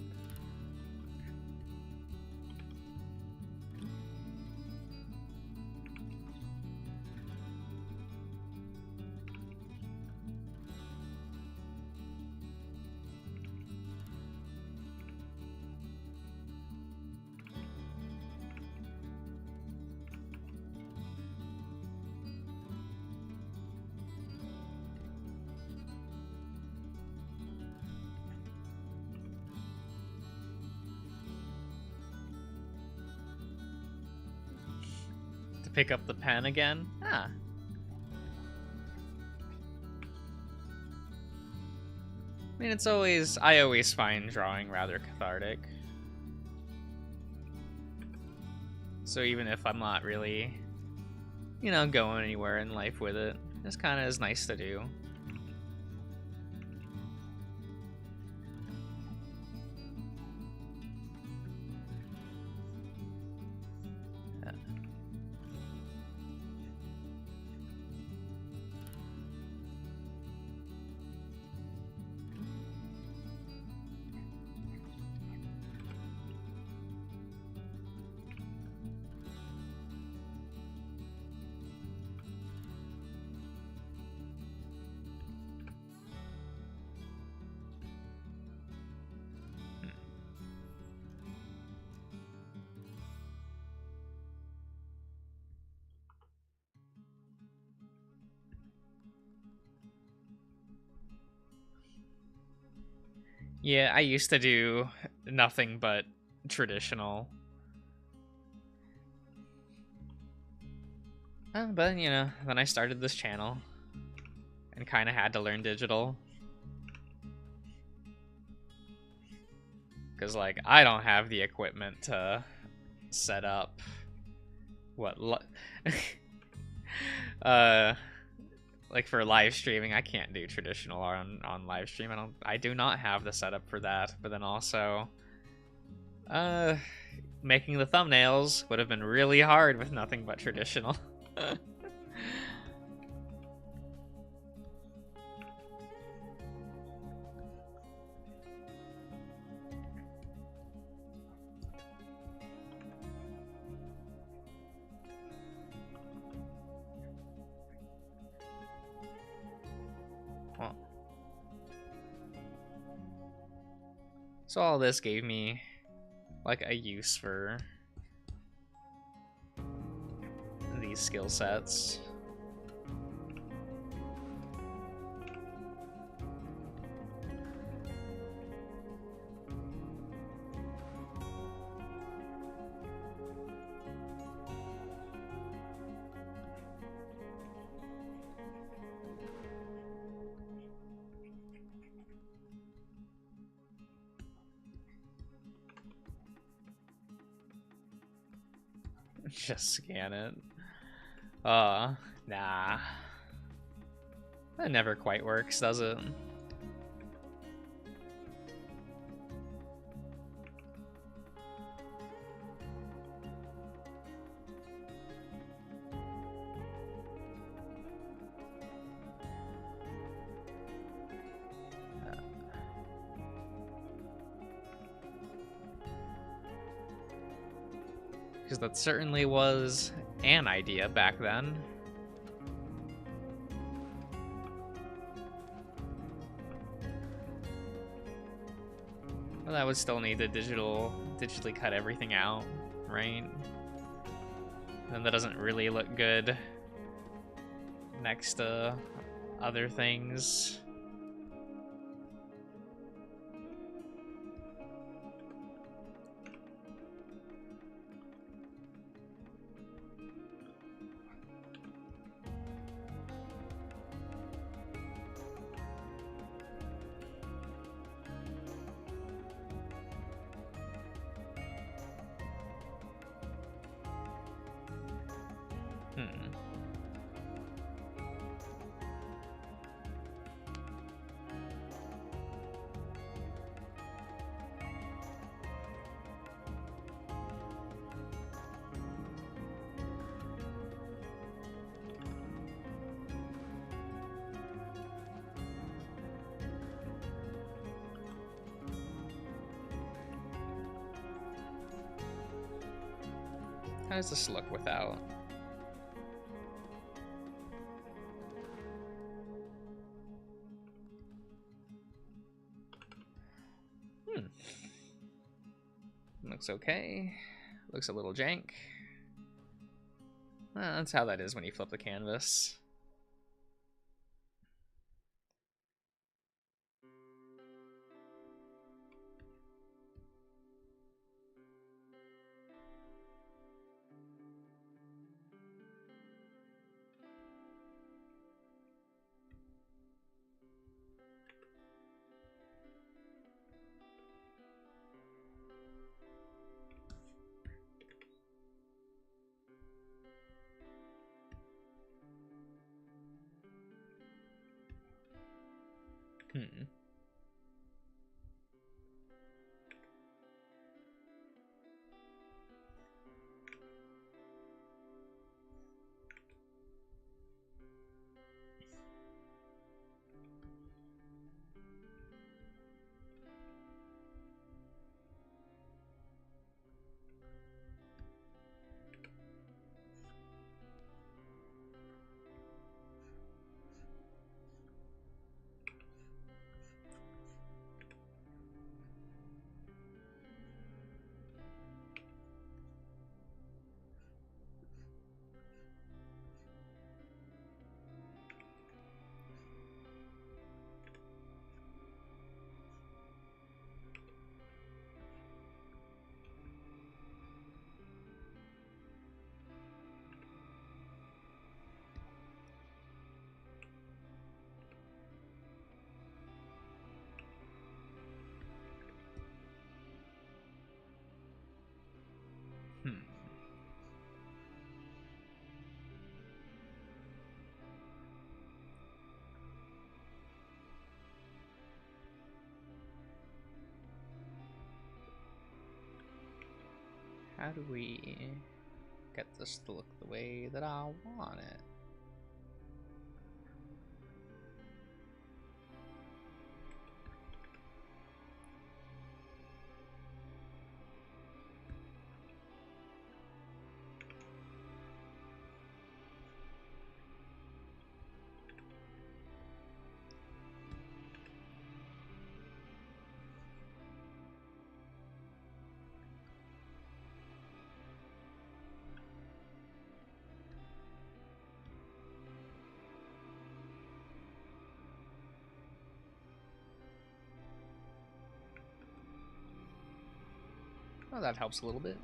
Pick up the pen again? Ah. I mean, I always find drawing rather cathartic. So even if I'm not really, going anywhere in life with it, this kind of is nice to do. Yeah, I used to do nothing but traditional. But, then I started this channel and kind of had to learn digital. Because, like, I don't have the equipment to set up like for live streaming, I can't do traditional on live stream. I do not have the setup for that. But then also, making the thumbnails would have been really hard with nothing but traditional. Well, so all this gave me like a use for these skill sets. Just scan it. Nah. That never quite works, does it? Because that certainly was an idea back then. Well, that would still need to digitally cut everything out, right? And that doesn't really look good next to other things. How does this look without? Looks okay. Looks a little jank. That's how that is when you flip the canvas. how do we get this to look the way that I want it? Oh, that helps a little bit.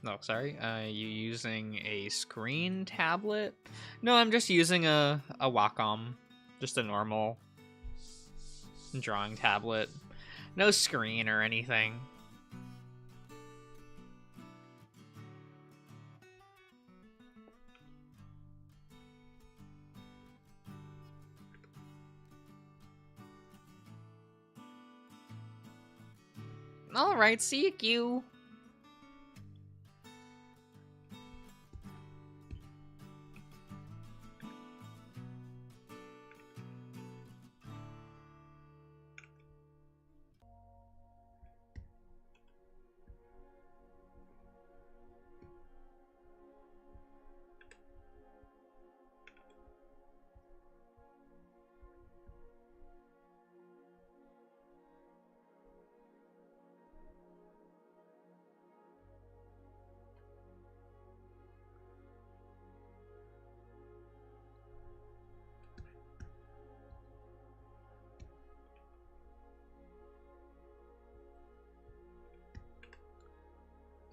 No, sorry. You using a screen tablet? No, I'm just using a Wacom, just a normal drawing tablet. No screen or anything. All right, see you.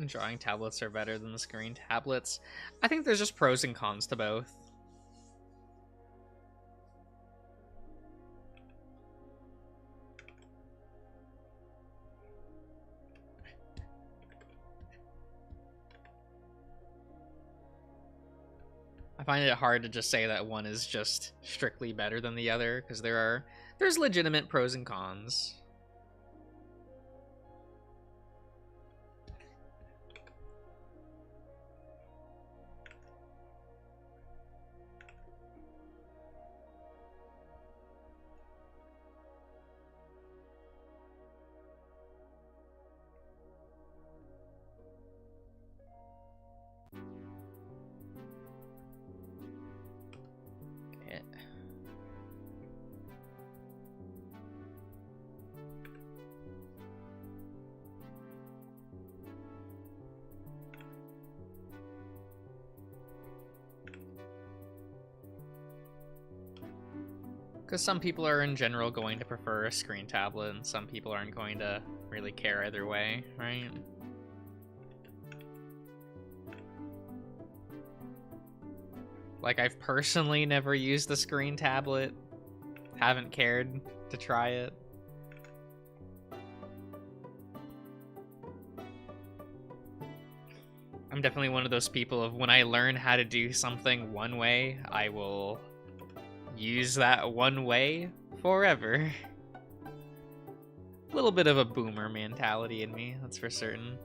Drawing tablets are better than the screen tablets. I think there's just pros and cons to both. I find it hard to just say that one is just strictly better than the other, because there's legitimate pros and cons. Because some people are in general going to prefer a screen tablet, and some people aren't going to really care either way, right? Like, I've personally never used the screen tablet, haven't cared to try it. I'm definitely one of those people of when I learn how to do something one way, I will use that one way forever. A little bit of a boomer mentality in me, that's for certain.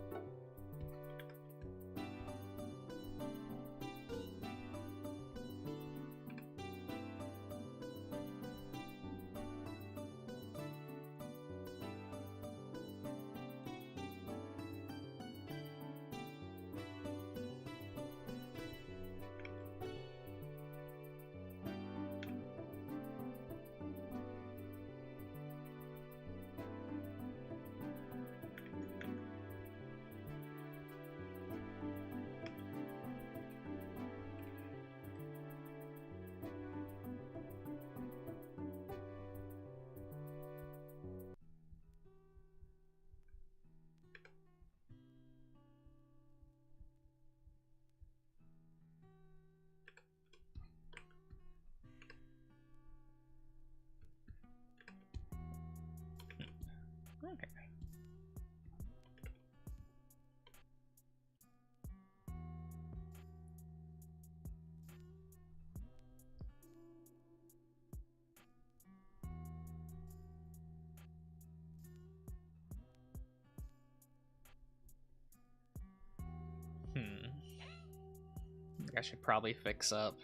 I should probably fix up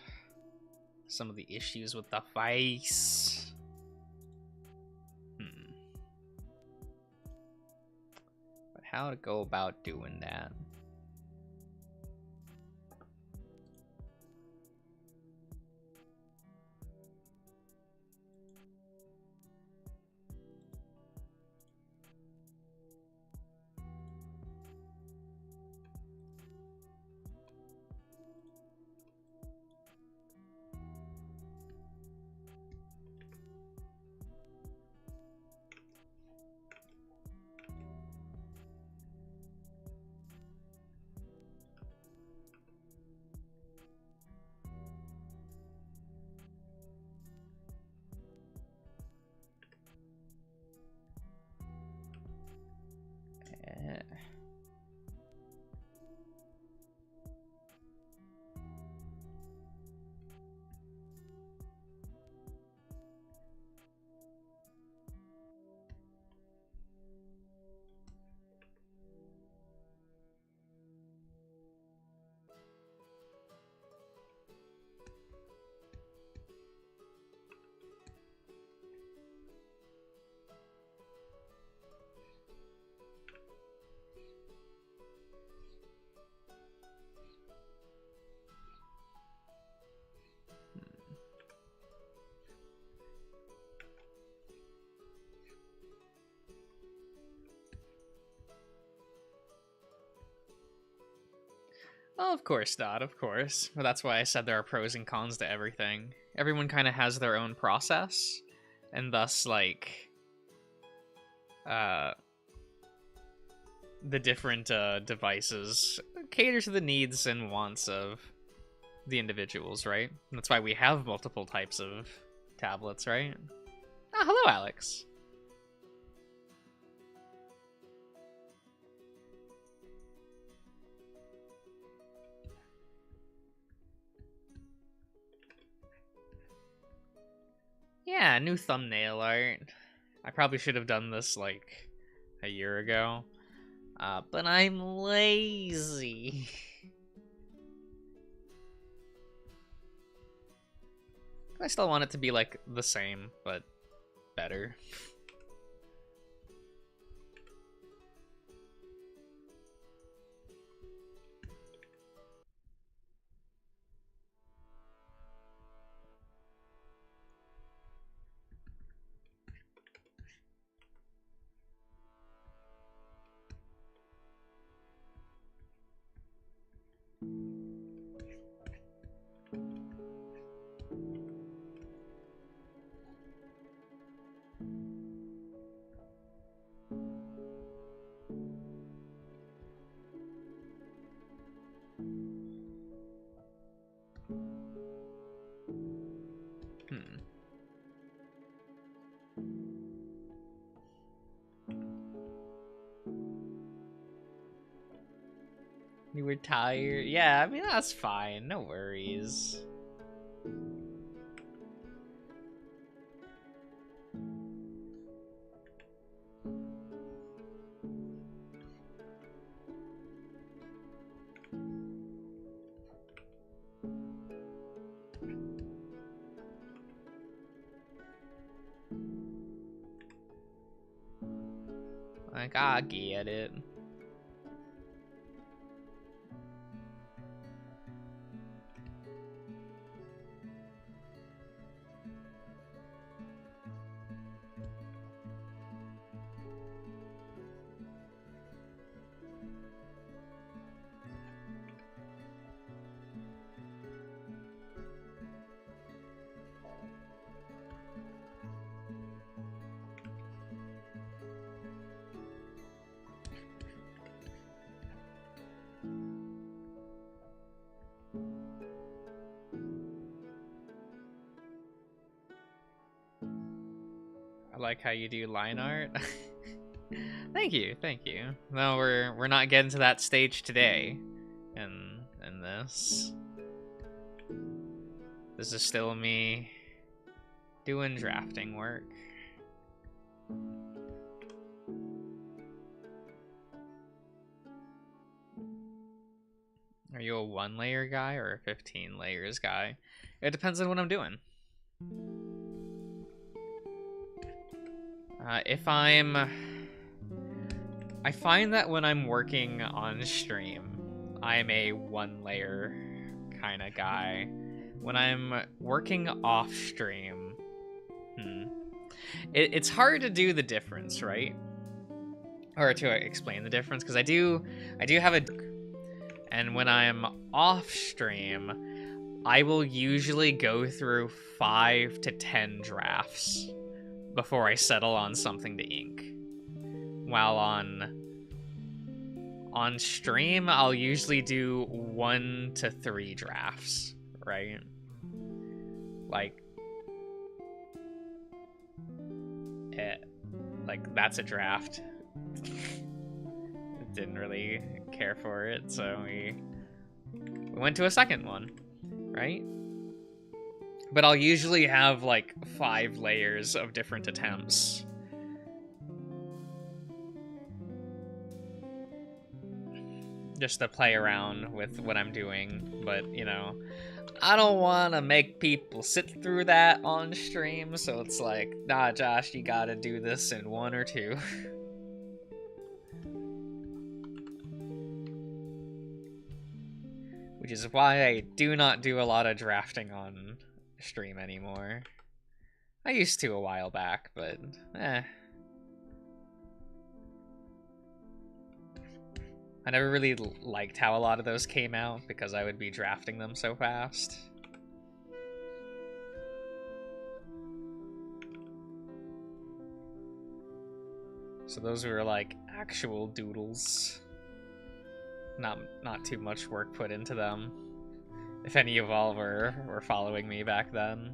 some of the issues with the face. But how to go about doing that? Oh, of course not, of course. But that's why I said there are pros and cons to everything. Everyone kind of has their own process, and thus, like, the different devices cater to the needs and wants of the individuals, right? And that's why we have multiple types of tablets, right? Ah, hello, Alex. Yeah, new thumbnail art. I probably should have done this, like, a year ago. But I'm lazy. I still want it to be, like, the same, but better. You were tired? Yeah, I mean, that's fine. No worries. Like, I get it. I like how you do line art. Thank you, thank you. No, we're not getting to that stage today. In this. This is still me doing drafting work. Are you a 1-layer guy or a 15 layers guy? It depends on what I'm doing. I find that when I'm working on stream, I'm a 1-layer kind of guy. When I'm working off stream, it's hard to do the difference, right? Or to explain the difference, because I do have a, and when I'm off stream, I will usually go through 5 to 10 drafts before I settle on something to ink. While on stream, I'll usually do 1 to 3 drafts, right? Like that's a draft. Didn't really care for it, so we went to a second one, right? But I'll usually have like 5 layers of different attempts. Just to play around with what I'm doing, but you know, I don't want to make people sit through that on stream, so it's like, nah, Josh, you gotta do this in 1 or 2. Which is why I do not do a lot of drafting on stream anymore. I used to a while back, but I never really liked how a lot of those came out because I would be drafting them so fast. So those were like actual doodles. Not too much work put into them. If any of y'all were following me back then.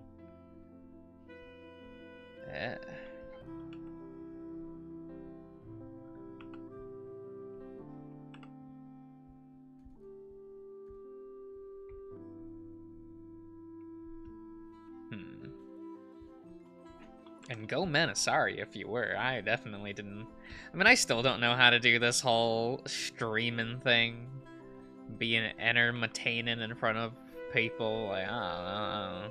And go Manasari if you were. I definitely didn't. I mean, I still don't know how to do this whole streaming thing. Being entertaining in front of people. Like, I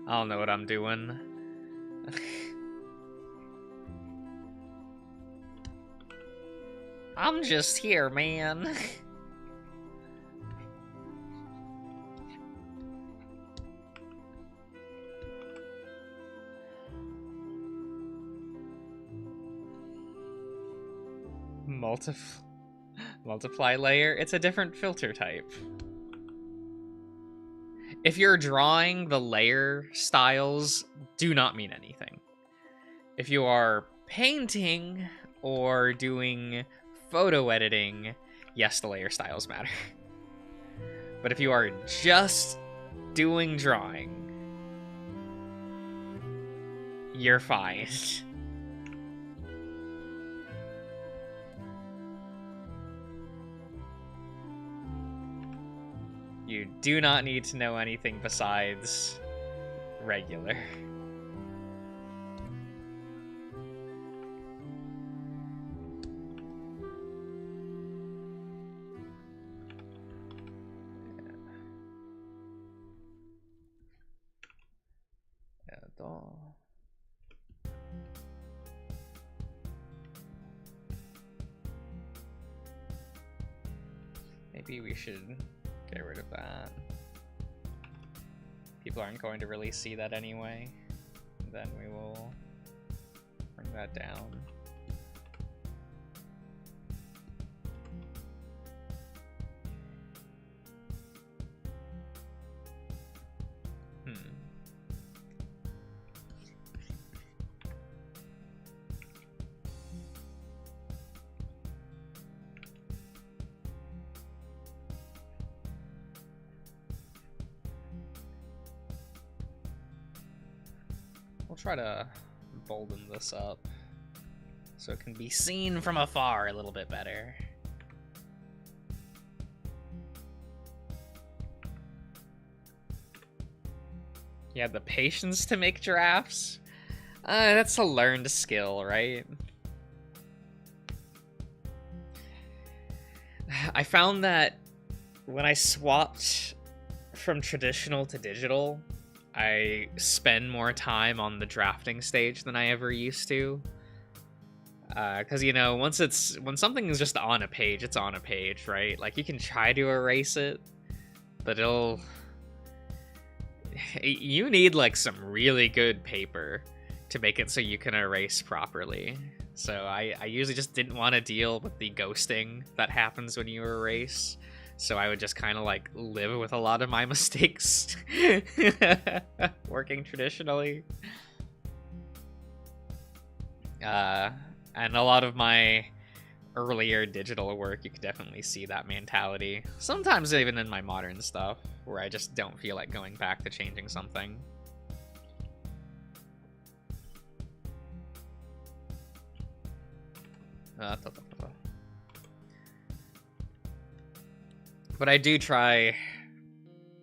don't know what I'm doing. I'm just here, man. Multiply layer, it's a different filter type. If you're drawing, the layer styles do not mean anything. If you are painting or doing photo editing, yes, the layer styles matter. But if you are just doing drawing, you're fine. You do not need to know anything besides regular. Maybe we should get rid of that. People aren't going to really see that anyway. Then we will bring that down. We'll try to bolden this up so it can be seen from afar a little bit better. You have the patience to make giraffes? That's a learned skill, right? I found that when I swapped from traditional to digital, I spend more time on the drafting stage than I ever used to. Because, you know, when something is just on a page, it's on a page, right? Like, you can try to erase it, but you need, like, some really good paper to make it so you can erase properly. So I usually just didn't want to deal with the ghosting that happens when you erase. So I would just kind of, like, live with a lot of my mistakes working traditionally. And a lot of my earlier digital work, you could definitely see that mentality. Sometimes even in my modern stuff, where I just don't feel like going back to changing something. But I do try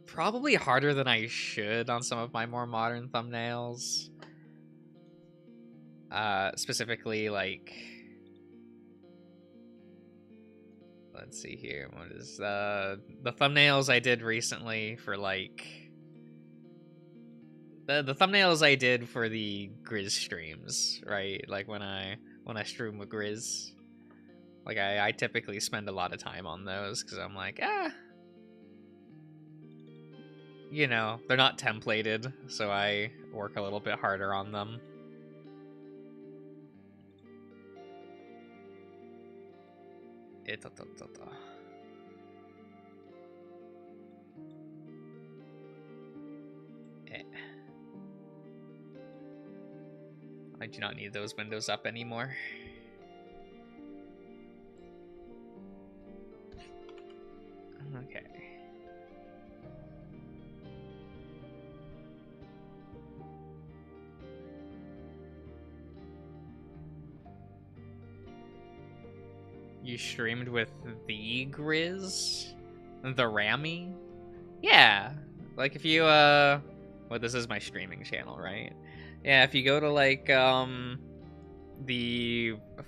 probably harder than I should on some of my more modern thumbnails. Specifically, like, let's see here. What is the thumbnails I did recently for, like, the thumbnails I did for the Grizz streams, right? Like when I stream with Grizz, like I typically spend a lot of time on those because I'm like, you know, they're not templated, so I work a little bit harder on them. I do not need those windows up anymore. Okay. You streamed with the Grizz? The Rammy? Yeah. Like, if you, well, this is my streaming channel, right? Yeah, if you go to, like, the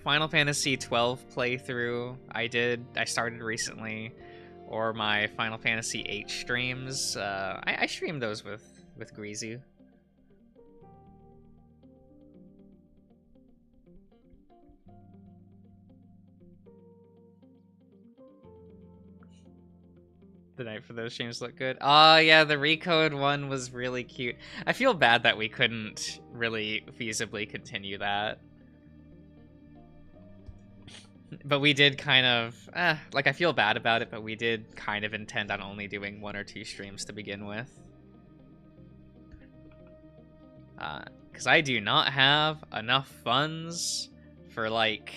Final Fantasy 12 playthrough I started recently, or my Final Fantasy 8 streams, I streamed those with Greasy. The night for those streams look good. Oh, yeah, the Recode one was really cute. I feel bad that we couldn't really feasibly continue that. But we did kind of, like, I feel bad about it, but we did kind of intend on only doing 1 or 2 streams to begin with. Because I do not have enough funds for, like,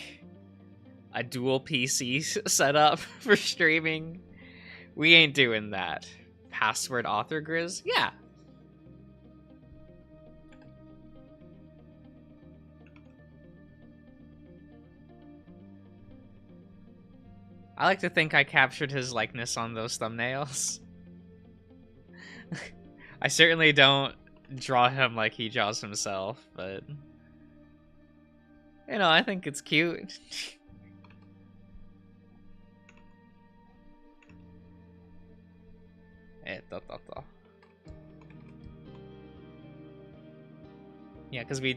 a dual PC setup for streaming. We ain't doing that. Password author Grizz? Yeah. I like to think I captured his likeness on those thumbnails. I certainly don't draw him like he draws himself, but... you know, I think it's cute. Yeah, because we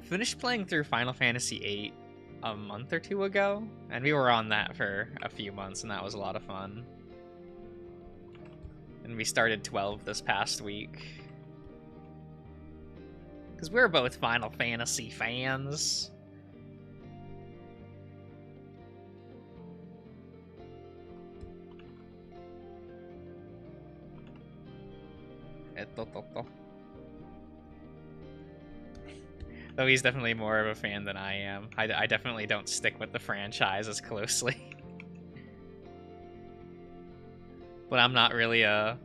finished playing through Final Fantasy VIII a month or 2 ago, and we were on that for a few months, and that was a lot of fun. And we started 12 this past week. Because we're both Final Fantasy fans. Though he's definitely more of a fan than I am. I definitely don't stick with the franchise as closely. But I'm not really I'm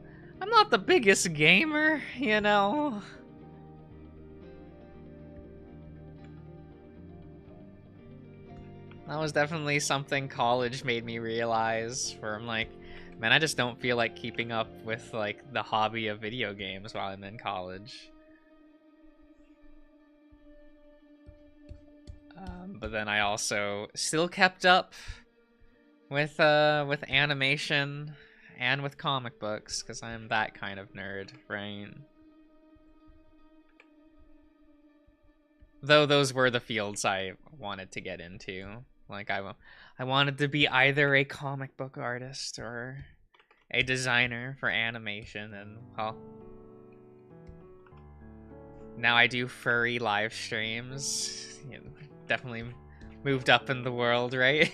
not the biggest gamer, you know? That was definitely something college made me realize, where I'm like, man, I just don't feel like keeping up with, like, the hobby of video games while I'm in college. But then I also still kept up with animation and with comic books, because I'm that kind of nerd, right? Though those were the fields I wanted to get into. Like, I wanted to be either a comic book artist or a designer for animation, and, well, now I do furry live streams. You know, definitely moved up in the world, right?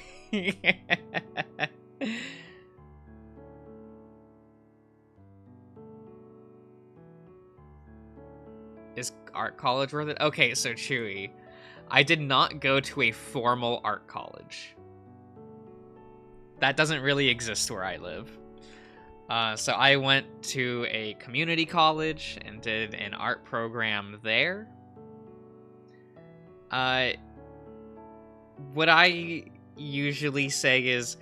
Is art college worth it? Okay, so Chewy, I did not go to a formal art college. That doesn't really exist where I live. So I went to a community college and did an art program there. What I usually say is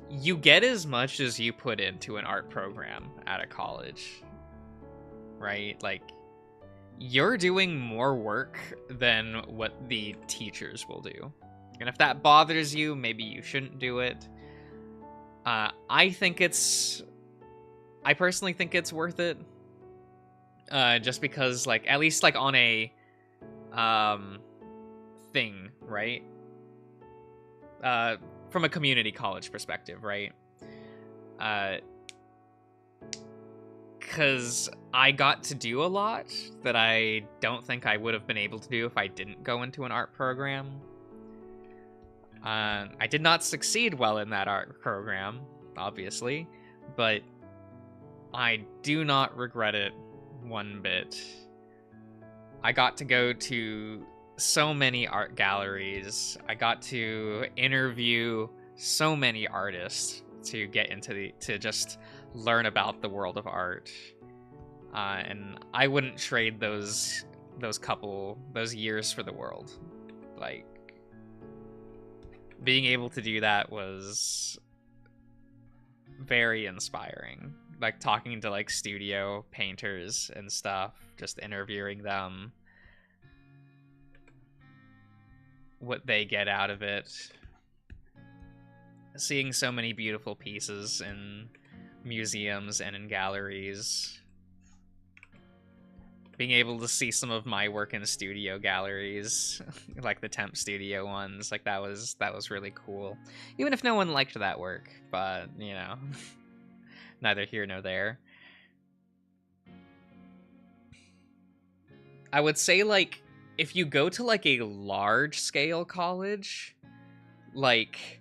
you get as much as you put into an art program at a college, right? Like, you're doing more work than what the teachers will do. And if that bothers you, maybe you shouldn't do it. I personally think it's worth it. Just because, like, at least, like, on a, thing, right? From a community college perspective, right? Because I got to do a lot that I don't think I would have been able to do if I didn't go into an art program. I did not succeed well in that art program, obviously, but I do not regret it one bit. I got to go to so many art galleries. I got to interview so many artists to get into to just learn about the world of art. And I wouldn't trade those years for the world. Like, being able to do that was very inspiring. Like, talking to, like, studio painters and stuff, just interviewing them, what they get out of it. Seeing so many beautiful pieces in museums and in galleries. Being able to see some of my work in studio galleries, like the Temp Studio ones, like that was really cool. Even if no one liked that work, but, you know, neither here nor there. I would say, like, if you go to, like, a large-scale college, like,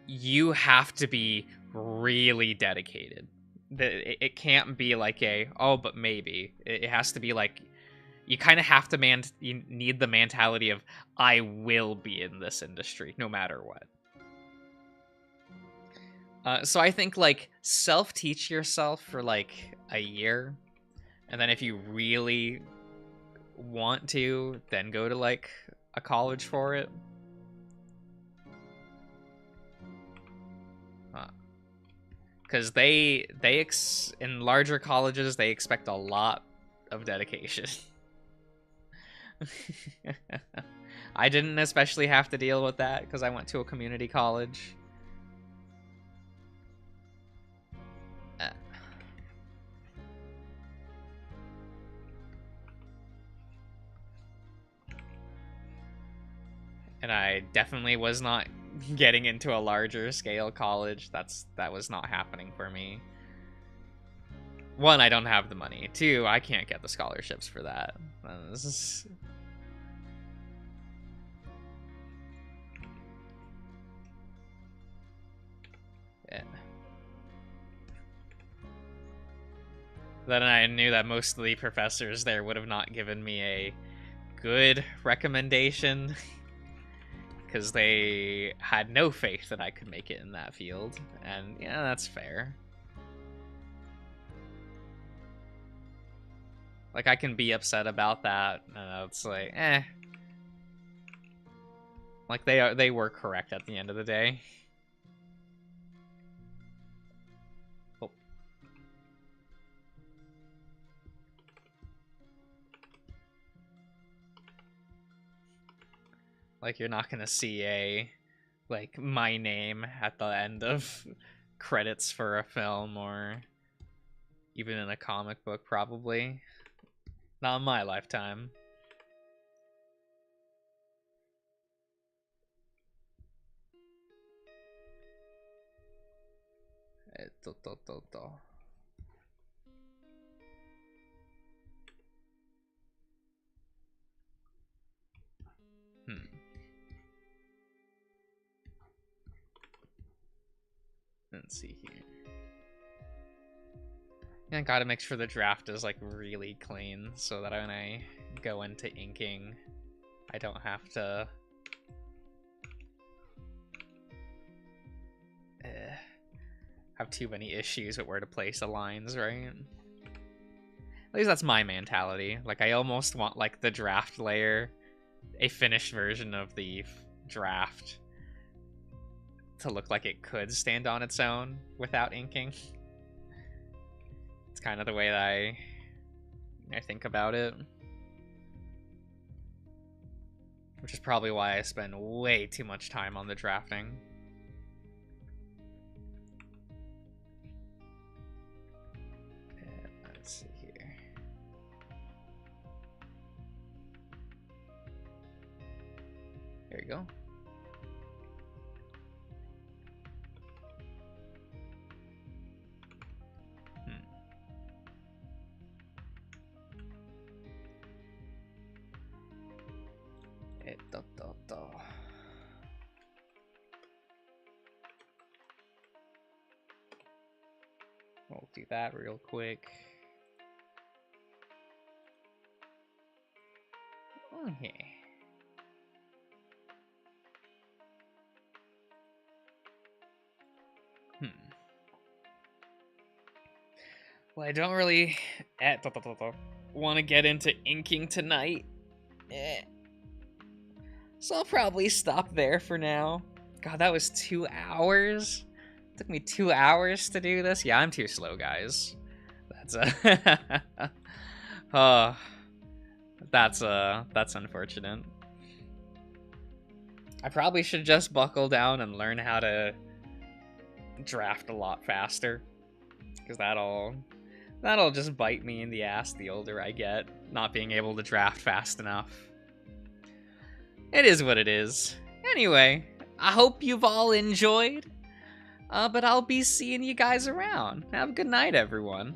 you have to be really dedicated. It can't be like a, oh, but maybe. It has to be like, you kind of have to you need the mentality of, I will be in this industry no matter what. So I think, like, self-teach yourself for, like, a year, and then if you really want to, then go to, like, a college for it. Because in larger colleges, they expect a lot of dedication. I didn't especially have to deal with that because I went to a community college. And I definitely was not getting into a larger scale college. That was not happening for me. One, I don't have the money. Two, I can't get the scholarships for that. Yeah. Then I knew that most of the professors there would have not given me a good recommendation because they had no faith that I could make it in that field. And yeah, that's fair. Like, I can be upset about that, and it's like, eh. Like, they were correct at the end of the day. Oh. Like, you're not gonna see a like my name at the end of credits for a film or even in a comic book, probably. Not in my lifetime. Let's see here. I gotta make sure the draft is like really clean so that when I go into inking, I don't have to have too many issues with where to place the lines, right? At least that's my mentality. Like, I almost want like the draft layer, a finished version of the draft, to look like it could stand on its own without inking. It's kind of the way that I think about it. Which is probably why I spend way too much time on the drafting. Let's see here. There you go. We'll do that real quick. Okay. Well, I don't really want to get into inking tonight. So I'll probably stop there for now. God, that was 2 hours. It took me 2 hours to do this. Yeah, I'm too slow, guys. That's that's unfortunate. I probably should just buckle down and learn how to draft a lot faster, because that'll just bite me in the ass the older I get, not being able to draft fast enough. It is what it is. Anyway, I hope you've all enjoyed. But I'll be seeing you guys around. Have a good night, everyone.